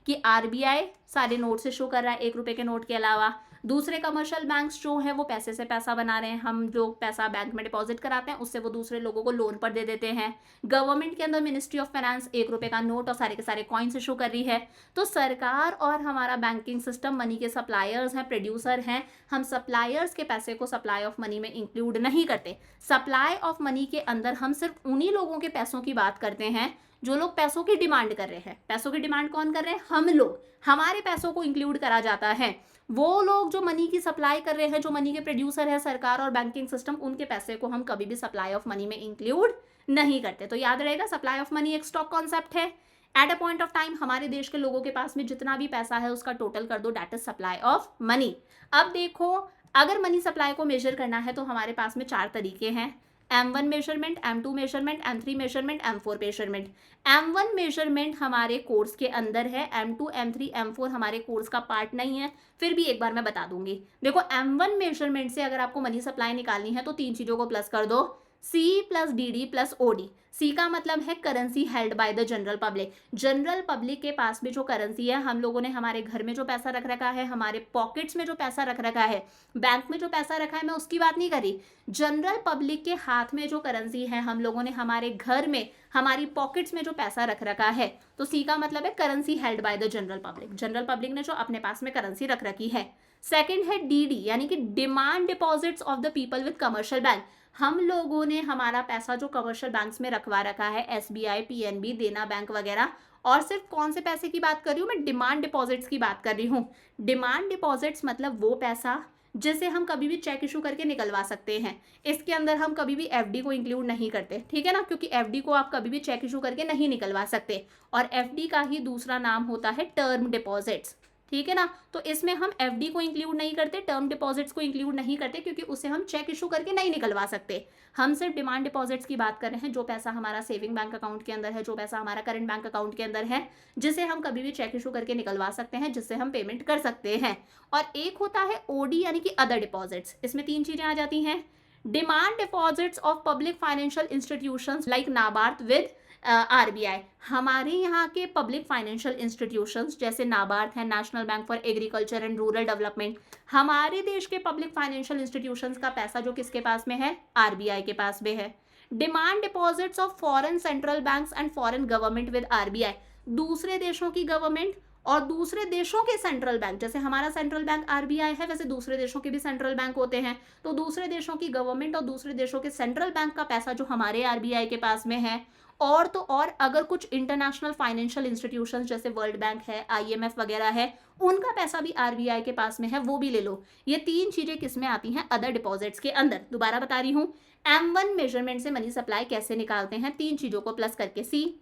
कि आरबीआई सारे नोट्स इशू कर रहा है 1 रुपए के नोट के अलावा। दूसरे कमर्शियल बैंक्स जो हैं वो पैसे से पैसा बना रहे हैं। हम जो पैसा बैंक में डिपॉजिट कराते हैं उससे वो दूसरे लोगों को लोन पर दे देते हैं। गवर्नमेंट के अंदर मिनिस्ट्री ऑफ फाइनेंस 1 रुपए का नोट और सारे के सारे कॉइन्स इशू कर रही है। तो सरकार और हमारा बैंकिंग सिस्टम मनी के सप्लायर्स हैं, प्रोड्यूसर हैं। हम सप्लायर्स के पैसे को सप्लाई ऑफ मनी में इंक्लूड नहीं करते। सप्लाई ऑफ मनी के अंदर हम सिर्फ उन्हीं लोगों के पैसों की बात करते हैं जो लोग पैसों की डिमांड कर रहे हैं। पैसों की डिमांड कौन कर रहे हैं, हम लोग, हमारे पैसों को इंक्लूड करा जाता है। वो लोग जो मनी की सप्लाई कर रहे हैं, जो मनी के प्रोड्यूसर है, सरकार और बैंकिंग सिस्टम, उनके पैसे को हम कभी भी सप्लाई ऑफ मनी में इंक्लूड नहीं करते। तो याद रहेगा, सप्लाई ऑफ मनी एक स्टॉक कॉन्सेप्ट है। Eight a point of time हमारे देश के लोगों के पास में जितना भी पैसा है उसका टोटल कर दो, that is supply of money. अब देखो, अगर मनी सप्लाई को मेजर करना है तो हमारे पास में 4 तरीके हैं। M1 measurement, M2 measurement, M3 measurement, M4 measurement. M1 measurement हमारे कोर्स के अंदर है, M2, M3, M4 हमारे कोर्स का पार्ट नहीं है, फिर भी एक बार मैं बता दूंगी। देखो, M1 मेजरमेंट से अगर आपको मनी सप्लाई निकालनी है तो 3 चीजों को प्लस कर दो, C plus DD plus OD। C का मतलब है currency held by the general public. General public के पास में जो करेंसी है, हम लोगों ने हमारे घर में जो पैसा रख रखा है, हमारे पॉकेट्स में जो पैसा रख रखा है, बैंक में जो पैसा रखा है, मैं उसकी बात नहीं कर रही। जनरल पब्लिक के हाथ में जो करेंसी है, हम लोगों ने हमारे घर में, हमारी पॉकेट्स में जो पैसा रख रखा है, तो C का मतलब है currency held by the general public. General public ने जो अपने पास में करेंसी रख रखी है। सेकेंड है DD, यानी कि demand deposits of the people with commercial bank. हम लोगों ने हमारा पैसा जो कमर्शियल बैंक्स में रखवा रखा है, SBI, PNB, देना बैंक वगैरह। और सिर्फ कौन से पैसे की बात कर रही हूँ मैं, डिमांड डिपॉजिट्स की बात कर रही हूँ। डिमांड डिपॉजिट्स मतलब वो पैसा जिसे हम कभी भी चेक इशू करके निकलवा सकते हैं। इसके अंदर हम कभी भी FD को इंक्लूड नहीं करते, ठीक है ना, क्योंकि FD को आप कभी भी चेक इशू करके नहीं निकलवा सकते। और FD का ही दूसरा नाम होता है टर्म डिपॉजिट्स, ठीक है ना। तो इसमें हम FD को इंक्लूड नहीं करते, टर्म डिपॉजिट्स को इंक्लूड नहीं करते, क्योंकि उसे हम चेक इशू करके नहीं निकलवा सकते। हम सिर्फ डिमांड डिपॉजिट्स की बात कर रहे हैं, जो पैसा हमारा सेविंग बैंक अकाउंट के अंदर है, जो पैसा हमारा करंट बैंक अकाउंट के अंदर है, जिसे हम कभी भी चेक इशू करके निकलवा सकते हैं, जिससे हम पेमेंट कर सकते हैं। और एक होता है OD, यानी कि अदर डिपॉजिट्स। इसमें 3 चीजें आ जाती हैं। Demand deposits of public financial institutions like NABARD with RBI। हमारे यहाँ के पब्लिक फाइनेंशियल इंस्टीट्यूशंस जैसे नाबार्ड है, national bank for agriculture and rural development, हमारे देश के पब्लिक फाइनेंशियल इंस्टीट्यूशंस का पैसा जो किसके पास में है, RBI के पास में है। Demand deposits of foreign central banks and foreign government with RBI, दूसरे देशों की गवर्नमेंट और दूसरे देशों के सेंट्रल बैंक, जैसे हमारा सेंट्रल बैंक RBI है, वैसे दूसरे देशों के भी सेंट्रल बैंक होते हैं। तो दूसरे देशों की गवर्नमेंट और दूसरे देशों के सेंट्रल बैंक का पैसा जो हमारे RBI के पास में है। और तो और अगर कुछ इंटरनेशनल फाइनेंशियल इंस्टीट्यूशंस जैसे वर्ल्ड बैंक है, IMF वगैरह है, उनका पैसा भी आरबीआई के पास में है, वो भी ले लो। ये 3 चीजें किस में आती हैं? अदर डिपॉजिट्स के अंदर। दोबारा बता रही हूँ, M1 मेजरमेंट से मनी सप्लाई कैसे निकालते हैं? 3 चीजों को प्लस करके। C,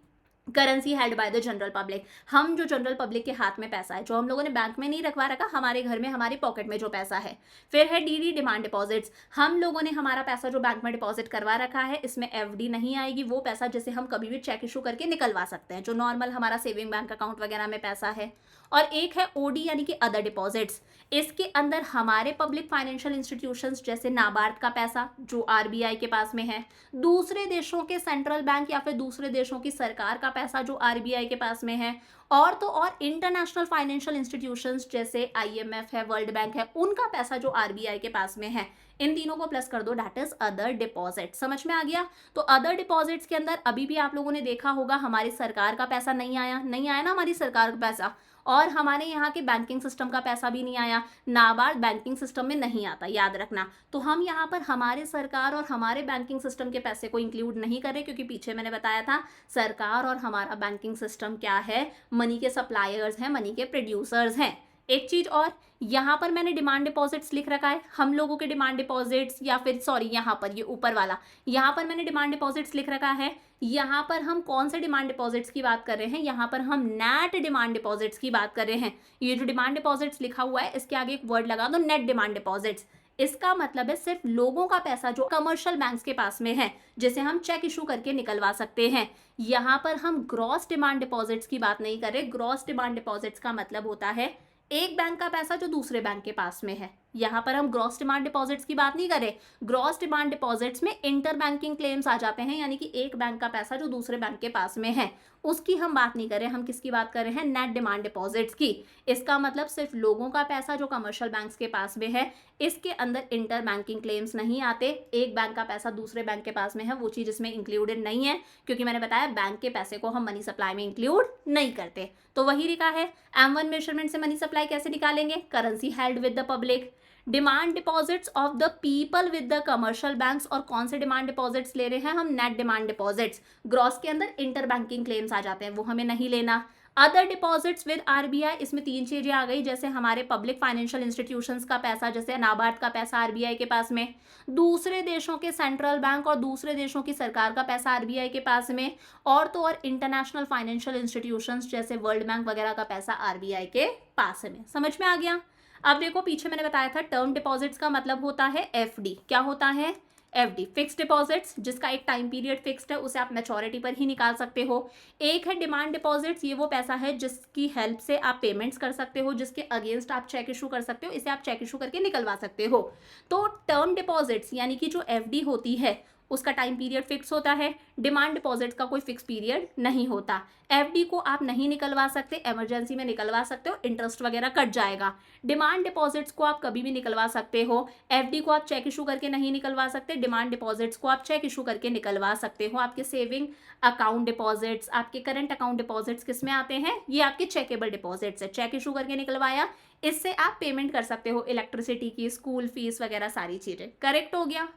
currency held by the general public, हम जो जनरल पब्लिक के हाथ में पैसा है, जो हम लोगों ने बैंक में नहीं रखवा रखा, हमारे घर में हमारे पॉकेट में जो पैसा है। फिर है डीडी, डिमांड डिपॉजिट्स, हम लोगों ने हमारा पैसा जो बैंक में डिपॉजिट करवा रखा है, इसमें एफडी नहीं आएगी, वो पैसा जिसे हम कभी भी चेक इशू करके निकलवा सकते हैं, जो नॉर्मल हमारा सेविंग बैंक अकाउंट वगैरह में पैसा है। और एक है ओडी यानी कि अदर डिपॉजिट्स, इसके अंदर हमारे पब्लिक फाइनेंशियल इंस्टीट्यूशंस जैसे नाबार्ड का पैसा जो आरबीआई के पास में है, दूसरे देशों के सेंट्रल बैंक या फिर दूसरे देशों की सरकार का पैसा जो आरबीआई के पास में है, और तो और इंटरनेशनल फाइनेंशियल इंस्टीट्यूशंस जैसे आईएमएफ है, वर्ल्ड बैंक है, उनका पैसा जो आरबीआई के पास में है। इन तीनों को प्लस कर दो, दैट इज अदर डिपॉजिट। समझ में आ गया? तो अदर डिपॉजिट्स के अंदर अभी भी आप लोगों ने देखा होगा हमारी सरकार का पैसा नहीं आया, नहीं आया ना हमारी सरकार का पैसा, और हमारे यहाँ के बैंकिंग सिस्टम का पैसा भी नहीं आया। नाबार्ड बैंकिंग सिस्टम में नहीं आता, याद रखना। तो हम यहाँ पर हमारे सरकार और हमारे बैंकिंग सिस्टम के पैसे को इंक्लूड नहीं कर रहे, क्योंकि पीछे मैंने बताया था सरकार और हमारा बैंकिंग सिस्टम क्या है? मनी के सप्लायर्स हैं, मनी के प्रोड्यूसर्स हैं। एक चीज और, यहाँ पर मैंने डिमांड डिपॉजिट्स लिख रखा है, हम लोगों के डिमांड डिपॉजिट्स, या फिर सॉरी यहाँ पर ये ऊपर वाला, यहाँ पर मैंने डिमांड डिपॉजिट्स लिख रखा है। यहाँ पर हम कौन से डिमांड डिपॉजिट्स की बात कर रहे हैं? यहाँ पर हम नेट डिमांड डिपॉजिट्स की बात कर रहे हैं। ये जो डिमांड डिपॉजिट्स लिखा हुआ है, इसके आगे एक वर्ड लगा दो, नेट डिमांड डिपॉजिट्स। इसका मतलब है सिर्फ लोगों का पैसा जो कमर्शियल बैंक्स के पास में है, जिसे हम चेक इशू करके निकलवा सकते हैं। यहाँ पर हम ग्रॉस डिमांड डिपॉजिट्स की बात नहीं कर रहे। ग्रॉस डिमांड डिपॉजिट्स का मतलब होता है एक बैंक का पैसा जो दूसरे बैंक के पास में है। यहाँ पर हम ग्रॉस डिमांड डिपॉजिट्स की बात नहीं करें। ग्रॉस डिमांड डिपॉजिट्स में इंटर बैंकिंग क्लेम्स आ जाते हैं, यानी कि एक बैंक का पैसा जो दूसरे बैंक के पास में है, उसकी हम बात नहीं कर रहे। हम किसकी बात कर रहे हैं? नेट डिमांड डिपॉजिट्स की। इसका मतलब सिर्फ लोगों का पैसा जो कमर्शियल बैंक्स के पास में है, इसके अंदर इंटर बैंकिंग क्लेम्स नहीं आते। एक बैंक का पैसा दूसरे बैंक के पास में है, वो चीज इसमें इंक्लूडेड नहीं है, क्योंकि मैंने बताया बैंक के पैसे को हम मनी सप्लाई में इंक्लूड नहीं करते। तो वही लिखा है, M1 मेजरमेंट से मनी सप्लाई कैसे निकालेंगे? Currency held with the public, demand deposits of the people with the commercial banks, और कौन से डिमांड डिपॉजिट्स ले रहे हैं हम? Net demand deposits. ग्रॉस के अंदर इंटर बैंकिंग क्लेम्स आ जाते हैं, वो हमें नहीं लेना। अदर डिपॉजिट्स विद आरबीआई, इसमें 3 चीजें आ गई, जैसे हमारे पब्लिक फाइनेंशियल इंस्टीट्यूशंस का पैसा, जैसे नाबार्ड का पैसा आरबीआई के पास में, दूसरे देशों के सेंट्रल बैंक और दूसरे देशों की सरकार का पैसा आरबीआई के पास में, और तो और इंटरनेशनल फाइनेंशियल इंस्टीट्यूशंस जैसे वर्ल्ड बैंक वगैरह का पैसा आरबीआई के पास में। समझ में आ गया? अब देखो, पीछे मैंने बताया था टर्म डिपॉजिट्स का मतलब होता है एफडी। क्या होता है? एफडी, फिक्स्ड डिपॉजिट्स, जिसका एक टाइम पीरियड फिक्स्ड है, उसे आप मैच्योरिटी पर ही निकाल सकते हो। एक है डिमांड डिपॉजिट्स, ये वो पैसा है जिसकी हेल्प से आप पेमेंट्स कर सकते हो, जिसके अगेंस्ट आप चेक इशू कर सकते हो, इसे आप चेक इशू करके निकलवा सकते हो। तो टर्म डिपॉजिट्स यानी कि जो एफडी होती है, उसका टाइम पीरियड फिक्स होता है। डिमांड डिपॉजिट का कोई फिक्स पीरियड नहीं होता। एफडी को आप नहीं निकलवा सकते, इमरजेंसी में निकलवा सकते हो, इंटरेस्ट वगैरह कट जाएगा। डिमांड डिपॉजिट्स को आप कभी भी निकलवा सकते हो। एफडी को आप चेक इशू करके नहीं निकलवा सकते, डिमांड डिपॉजिट्स को आप चेक इशू करके निकलवा सकते हो। आपके सेविंग अकाउंट डिपॉजिट्स, आपके करंट अकाउंट डिपॉजिट्स किस में आते हैं? ये आपके चेकेबल डिपॉजिट्स है। चेक इशू करके निकलवाया, इससे आप पेमेंट कर सकते हो, इलेक्ट्रिसिटी की, स्कूल फीस वगैरह सारी चीजें। करेक्ट हो गया?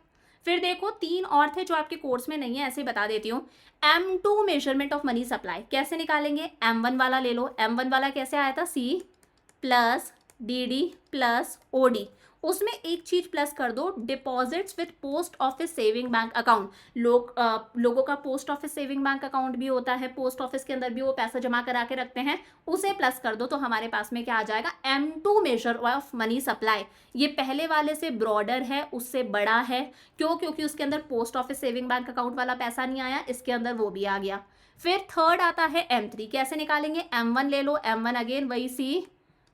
फिर देखो 3 और थे जो आपके कोर्स में नहीं है, ऐसे बता देती हूँ। M2 measurement of money supply कैसे निकालेंगे? M1 वाला ले लो। M1 वाला कैसे आया था? C plus DD plus OD, उसमें एक चीज प्लस कर दो, deposits with post office saving bank account. लोगों का post office saving bank account भी होता है, पोस्ट ऑफिस के अंदर भी वो पैसा जमा करा के रखते हैं, उसे प्लस कर दो तो हमारे पास में क्या आ जाएगा? M2 measure of money supply. ये पहले वाले से ब्रॉडर है, उससे बड़ा है। क्यों? क्योंकि उसके अंदर post office saving bank account वाला पैसा नहीं आया, इसके अंदर वो भी आ गया। फिर थर्ड आता है M3, कैसे निकालेंगे? M1 ले लो, M1 अगेन वही C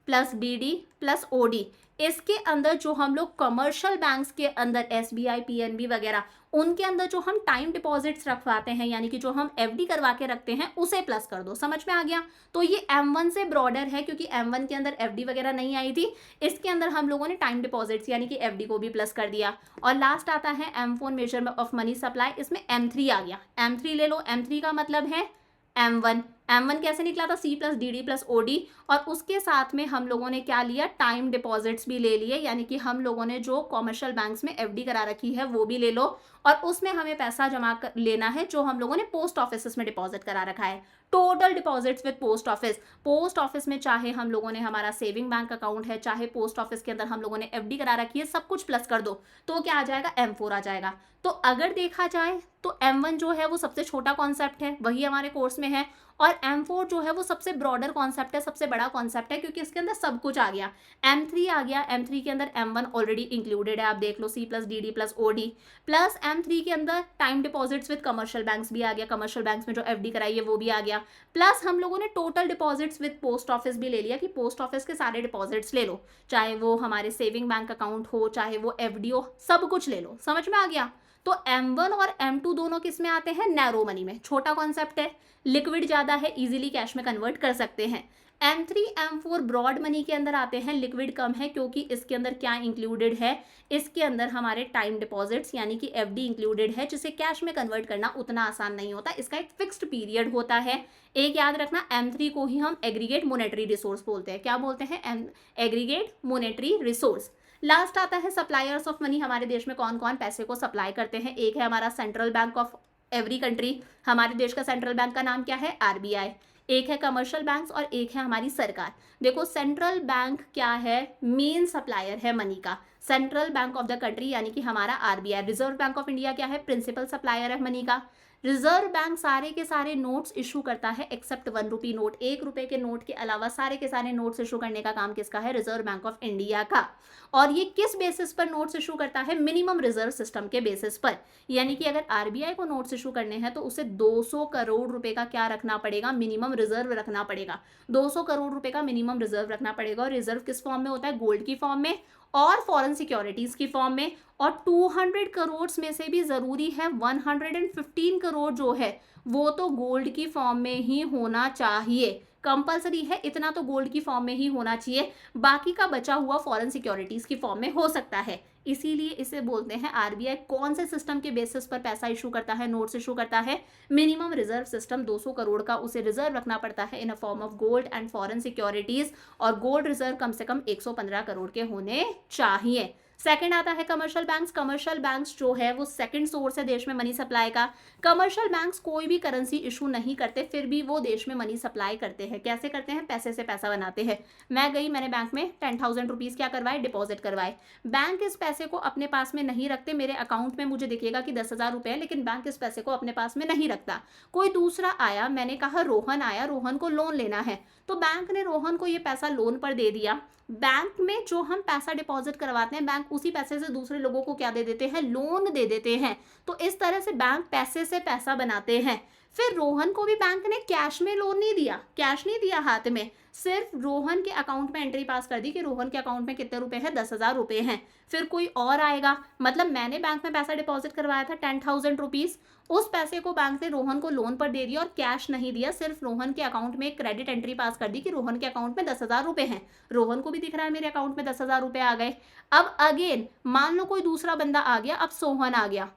plus DD plus OD। इसके अंदर जो हम लोग कमर्शियल बैंक्स के अंदर SBI PNB वगैरह, उनके अंदर जो हम टाइम डिपॉजिट्स रखवाते हैं, यानी कि जो हम FD करवा के रखते हैं, उसे प्लस कर दो। समझ में आ गया? तो ये M1 से ब्रॉडर है, क्योंकि M1 के अंदर FD वगैरह नहीं आई थी, इसके अंदर हम लोगों ने टाइम डिपॉजिट्स यानी कि FD को भी प्लस कर दिया। और लास्ट आता है M4 measurement of money supply, इसमें M3 आ गया। M3 ले लो, M3 का मतलब है M1 M1 कैसे निकला था, C plus DD plus OD, और उसके साथ में हम लोगों ने क्या लिया, टाइम डिपॉजिट्स भी ले लिए, यानी कि हम लोगों ने जो कॉमर्शियल बैंक्स में FD करा रखी है वो भी ले लो, और उसमें हमें पैसा जमा कर लेना है जो हम लोगों ने पोस्ट ऑफिस में डिपॉजिट करा रखा है। Total deposits with post office में चाहे हम लोगों ने हमारा सेविंग बैंक अकाउंट है, चाहे पोस्ट ऑफिस के अंदर हम लोगों ने FD करा रखी है, सब कुछ प्लस कर दो तो क्या आ जाएगा, M4 आ जाएगा। तो अगर देखा जाए तो M1 जो है वो सबसे छोटा कॉन्सेप्ट है, वही हमारे कोर्स में है, और M4 जो है वो सबसे ब्रॉडर कॉन्सेप्ट है, सबसे बड़ा कॉन्सेप्ट है, क्योंकि इसके अंदर सब कुछ आ गया। M3 आ गया, M3 के अंदर M1 ऑलरेडी इंक्लूडेड है, आप देख लो, C plus DD plus OD, plus M3 के अंदर time deposits with commercial banks भी आ गया, कमर्शियल बैंक्स में जो FD कराई है वो भी आ गया, प्लस हम लोगों ने total deposits with post office भी ले लिया कि पोस्ट ऑफिस के सारे डिपॉजिट्स ले लो, चाहे वो हमारे सेविंग बैंक अकाउंट हो, चाहे वो FD हो, सब कुछ ले लो। समझ में आ गया? तो M1 और M2 दोनों किस में आते हैं, नैरो मनी में, छोटा कॉन्सेप्ट है, लिक्विड ज्यादा है, इजीली कैश में कन्वर्ट कर सकते हैं। M3 M4 ब्रॉड मनी के अंदर आते हैं, लिक्विड कम है, क्योंकि इसके अंदर क्या इंक्लूडेड है, इसके अंदर हमारे टाइम डिपॉजिट्स यानी कि FD इंक्लूडेड है, जिसे कैश में कन्वर्ट करना उतना आसान नहीं होता, इसका एक फिक्स्ड पीरियड होता है। एक याद रखना, M3 को ही हम एग्रीगेट मोनेटरी रिसोर्स बोलते हैं। क्या बोलते हैं? Aggregate monetary resource. लास्ट आता है सप्लायर्स ऑफ मनी। हमारे देश में कौन कौन पैसे को सप्लाई करते हैं? एक है हमारा central bank of every country, हमारे देश का सेंट्रल बैंक का नाम क्या है, RBI। एक है कमर्शियल बैंक्स और एक है हमारी सरकार। देखो, सेंट्रल बैंक क्या है, मेन सप्लायर है मनी का, central bank of the country यानी कि हमारा RBI। Reserve bank of India क्या है, प्रिंसिपल सप्लायर है मनी का। रिजर्व बैंक सारे के सारे नोट्स इशू करता है एक्सेप्ट 1 रुपी नोट, 1 रुपए के नोट के अलावा सारे के सारे नोट्स इशू करने का काम किसका है, रिजर्व बैंक ऑफ इंडिया का। और ये किस बेसिस पर नोट्स इशू करता है, मिनिमम रिजर्व सिस्टम के बेसिस पर, यानी कि अगर RBI को नोट्स इशू करने हैं तो उसे 200 करोड़ रुपए का क्या रखना पड़ेगा, मिनिमम रिजर्व रखना पड़ेगा, 200 करोड़ रुपए का मिनिमम रिजर्व रखना पड़ेगा। और रिजर्व किस फॉर्म में होता है, गोल्ड की फॉर्म में और फॉरेन सिक्योरिटीज की फॉर्म में। और 200 करोड़ में से भी जरूरी है 115 करोड़ जो है वो तो गोल्ड की फॉर्म में ही होना चाहिए, कंपलसरी है, इतना तो गोल्ड की फॉर्म में ही होना चाहिए, बाकी का बचा हुआ फॉरेन सिक्योरिटीज की फॉर्म में हो सकता है। इसीलिए इसे बोलते हैं RBI कौन से सिस्टम के बेसिस पर पैसा इशू करता है, नोट्स इशू करता है, मिनिमम रिजर्व सिस्टम, 200 करोड़ का उसे रिजर्व रखना पड़ता है in a form of gold and foreign securities, और गोल्ड रिजर्व कम से कम 115 करोड़ के होने चाहिए। सेकंड आता है कमर्शियल बैंक्स। कमर्शियल बैंक्स जो है वो सेकंड सोर्स है देश में मनी सप्लाई का। कमर्शियल बैंक्स कोई भी करेंसी इशू नहीं करते, फिर भी वो देश में मनी सप्लाई करते हैं। कैसे करते हैं, पैसे से पैसा बनाते हैं। मैं गई, मैंने बैंक में 10,000 रुपीज क्या करवाए, डिपॉजिट करवाए। बैंक इस पैसे को अपने पास में नहीं रखते, मेरे अकाउंट में मुझे दिखेगा कि 10,000 रुपए है, लेकिन बैंक इस पैसे को अपने पास में नहीं रखता। कोई दूसरा आया, मैंने कहा रोहन आया, रोहन को लोन लेना है, तो बैंक ने रोहन को ये पैसा लोन पर दे दिया। बैंक में जो हम पैसा डिपॉजिट करवाते हैं, बैंक उसी पैसे से दूसरे लोगों को क्या दे देते हैं, लोन दे देते हैं। तो इस तरह से बैंक पैसे से पैसा बनाते हैं। फिर रोहन को भी बैंक ने कैश में लोन नहीं दिया, कैश नहीं दिया हाथ में, सिर्फ रोहन के अकाउंट में एंट्री पास कर दी कि रोहन के अकाउंट में कितने रुपए हैं, 10,000 रुपए हैं। फिर कोई और आएगा, मतलब मैंने बैंक में पैसा डिपॉजिट करवाया था 10,000 रुपीज, उस पैसे को बैंक ने रोहन को लोन पर दे दिया और कैश नहीं दिया, सिर्फ रोहन के अकाउंट में एक क्रेडिट एंट्री पास कर दी कि रोहन के अकाउंट में 10,000 रुपए हैं। रोहन को भी दिख रहा है मेरे अकाउंट में 10,000 रुपए आ गए। अब अगेन मान लो कोई दूसरा बंदा आ गया, अब सोहन आ गया,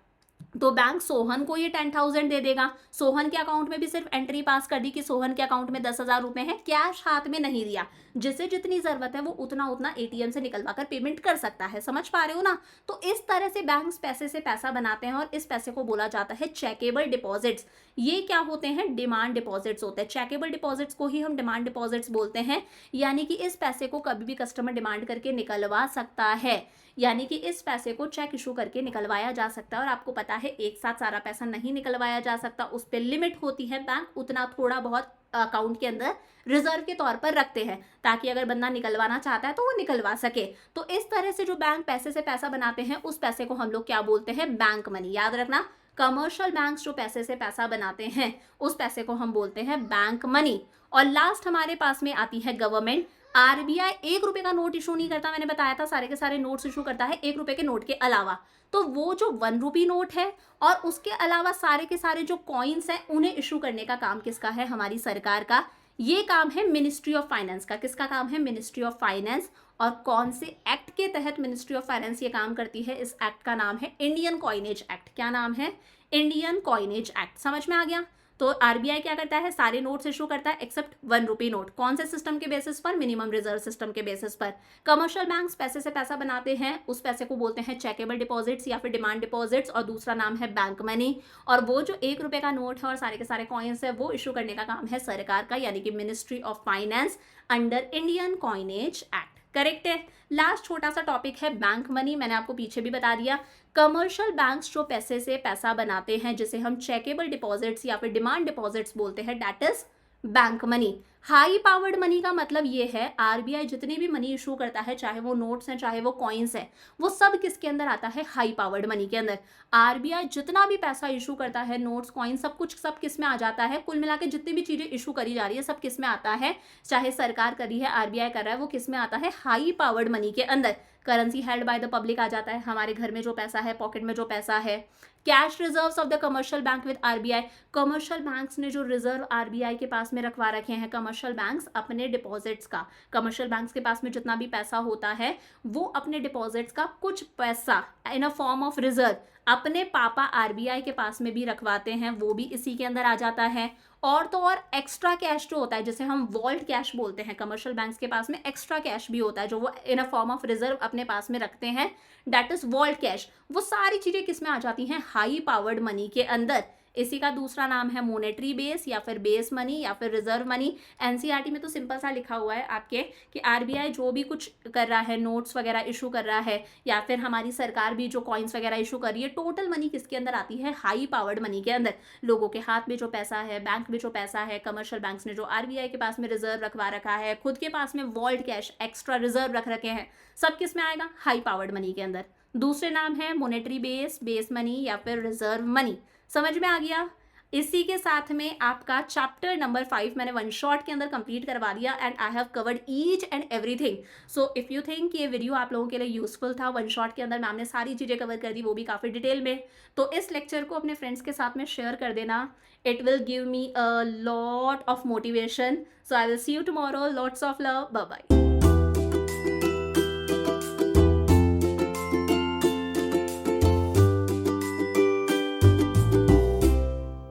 तो बैंक सोहन को ये 10,000 दे देगा। सोहन के अकाउंट में भी सिर्फ एंट्री पास कर दी कि सोहन के अकाउंट में 10,000 रुपए हैं, कैश हाथ में नहीं दिया। जिसे जितनी जरूरत है वो उतना उतना ATM से निकलवा कर पेमेंट कर सकता है। समझ पा रहे हो ना? तो इस तरह से बैंक्स पैसे से पैसा बनाते हैं और इस पैसे को बोला जाता है चेकेबल डिपॉजिट्स। ये क्या होते हैं, डिमांड डिपॉजिट्स होते हैं। चेकेबल डिपॉजिट्स को ही हम डिमांड डिपॉजिट्स बोलते हैं, यानी कि इस पैसे को कभी भी कस्टमर डिमांड करके निकलवा सकता है, यानी कि इस पैसे को चेक इशू करके निकलवाया जा सकता है। और आपको पता है एक साथ सारा पैसा नहीं निकलवाया जा सकता, उस पर लिमिट होती है। बैंक उतना थोड़ा बहुत अकाउंट के अंदर रिजर्व के तौर पर रखते हैं ताकि अगर बंदा निकलवाना चाहता है तो वो निकलवा सके। तो इस तरह से जो बैंक पैसे से पैसा बनाते हैं उस पैसे को हम लोग क्या बोलते हैं, बैंक मनी। याद रखना, कमर्शियल बैंक्स जो पैसे से पैसा बनाते हैं उस पैसे को हम बोलते हैं बैंक मनी। और लास्ट हमारे पास में आती है गवर्नमेंट। RBI 1 रुपए का नोट इशू नहीं करता, मैंने बताया था, सारे के सारे नोट्स इशू करता है 1 रुपए के नोट के अलावा। तो वो जो 1 रुपी नोट है और उसके अलावा सारे के सारे जो कॉइन्स हैं उन्हें इशू करने का काम किसका है, हमारी सरकार का। ये काम है मिनिस्ट्री ऑफ फाइनेंस का। किसका काम है, मिनिस्ट्री ऑफ फाइनेंस। और कौन से एक्ट के तहत मिनिस्ट्री ऑफ फाइनेंस ये काम करती है, इस एक्ट का नाम है इंडियन कॉइनेज एक्ट। क्या नाम है, इंडियन कॉइनेज एक्ट। समझ में आ गया? तो आरबीआई क्या करता है, सारे नोट्स इशू करता है एक्सेप्ट 1 रुपी नोट। कौन से सिस्टम के बेसिस पर, मिनिमम रिजर्व सिस्टम के बेसिस पर। कमर्शियल बैंक्स पैसे से पैसा बनाते हैं, उस पैसे को बोलते हैं चेकेबल डिपॉजिट्स या फिर डिमांड डिपॉजिट्स, और दूसरा नाम है बैंक मनी। और वो जो 1 रुपए का नोट है और सारे के सारे कॉइन्स है वो इशू करने का काम है सरकार का, यानी कि ministry of finance under Indian coinage act. Correct है। लास्ट छोटा सा टॉपिक है बैंक मनी, मैंने आपको पीछे भी बता दिया। कमर्शियल बैंक्स जो पैसे से पैसा बनाते हैं, जिसे हम चेकेबल डिपॉजिट्स या फिर डिमांड डिपॉजिट्स बोलते हैं, that is bank money. High powered money का मतलब ये है, आरबीआई जितनी भी मनी इशू करता है, चाहे वो नोट्स हैं चाहे वो कॉइन्स हैं, वो सब किसके अंदर आता है, हाई पावर्ड मनी के अंदर। आरबीआई जितना भी पैसा इशू करता है, नोट्स कॉइन सब कुछ, सब किस में आ जाता है, कुल मिला के जितनी भी चीजें इशू करी जा रही है सब किस में आता है, चाहे सरकार कर रही है, आरबीआई कर रहा है, वो किस में आता है, हाई पावर्ड मनी के अंदर। Currency held by the public आ जाता है, हमारे घर में जो पैसा है, पॉकेट में जो पैसा है। Cash reserves of the commercial bank with RBI, commercial banks ने जो रिजर्व आरबीआई के पास में रखवा रखे हैं, कमर्शियल बैंक्स अपने डिपॉजिट्स का, कमर्शियल बैंक्स के पास में जितना भी पैसा होता है वो अपने डिपॉजिट्स का कुछ पैसा इन अ फॉर्म ऑफ रिजर्व अपने पापा आरबीआई के पास में भी रखवाते हैं, वो भी इसी के अंदर आ जाता है। और तो और एक्स्ट्रा कैश जो होता है, जिसे हम वॉल्ट कैश बोलते हैं, कमर्शियल बैंक्स के पास में एक्स्ट्रा कैश भी होता है जो वो इन अ फॉर्म ऑफ रिजर्व अपने पास में रखते हैं, दैट इज वॉल्ट कैश। वो सारी चीजें किस में आ जाती हैं, हाई पावर्ड मनी के अंदर। इसी का दूसरा नाम है मोनेटरी बेस या फिर बेस मनी या फिर रिजर्व मनी। एनसीईआरटी में तो सिंपल सा लिखा हुआ है आपके कि आरबीआई जो भी कुछ कर रहा है, नोट्स वगैरह इशू कर रहा है, या फिर हमारी सरकार भी जो कॉइन्स वगैरह इशू कर रही है, टोटल मनी किसके अंदर आती है, हाई पावर्ड मनी के अंदर। लोगों के हाथ में जो पैसा है, बैंक में जो पैसा है, कमर्शियल बैंक्स ने जो आरबीआई के पास में रिजर्व रखवा रखा है, खुद के पास में वॉल्ट कैश एक्स्ट्रा रिजर्व रख रखे हैं, सब किस में आएगा, हाई पावर्ड मनी के अंदर। दूसरे नाम है मोनेटरी बेस, बेस मनी या फिर रिजर्व मनी। समझ में आ गया। इसी के साथ में आपका चैप्टर नंबर 5 मैंने वन शॉट के अंदर कंप्लीट करवा दिया, and I have covered each and everything. So if you think ये वीडियो आप लोगों के लिए यूजफुल था, वन शॉट के अंदर मैम ने सारी चीज़ें कवर कर दी, वो भी काफ़ी डिटेल में, तो इस लेक्चर को अपने फ्रेंड्स के साथ में शेयर कर देना। It will give me a lot of motivation. So I will see you tomorrow. Lots of love. Bye bye.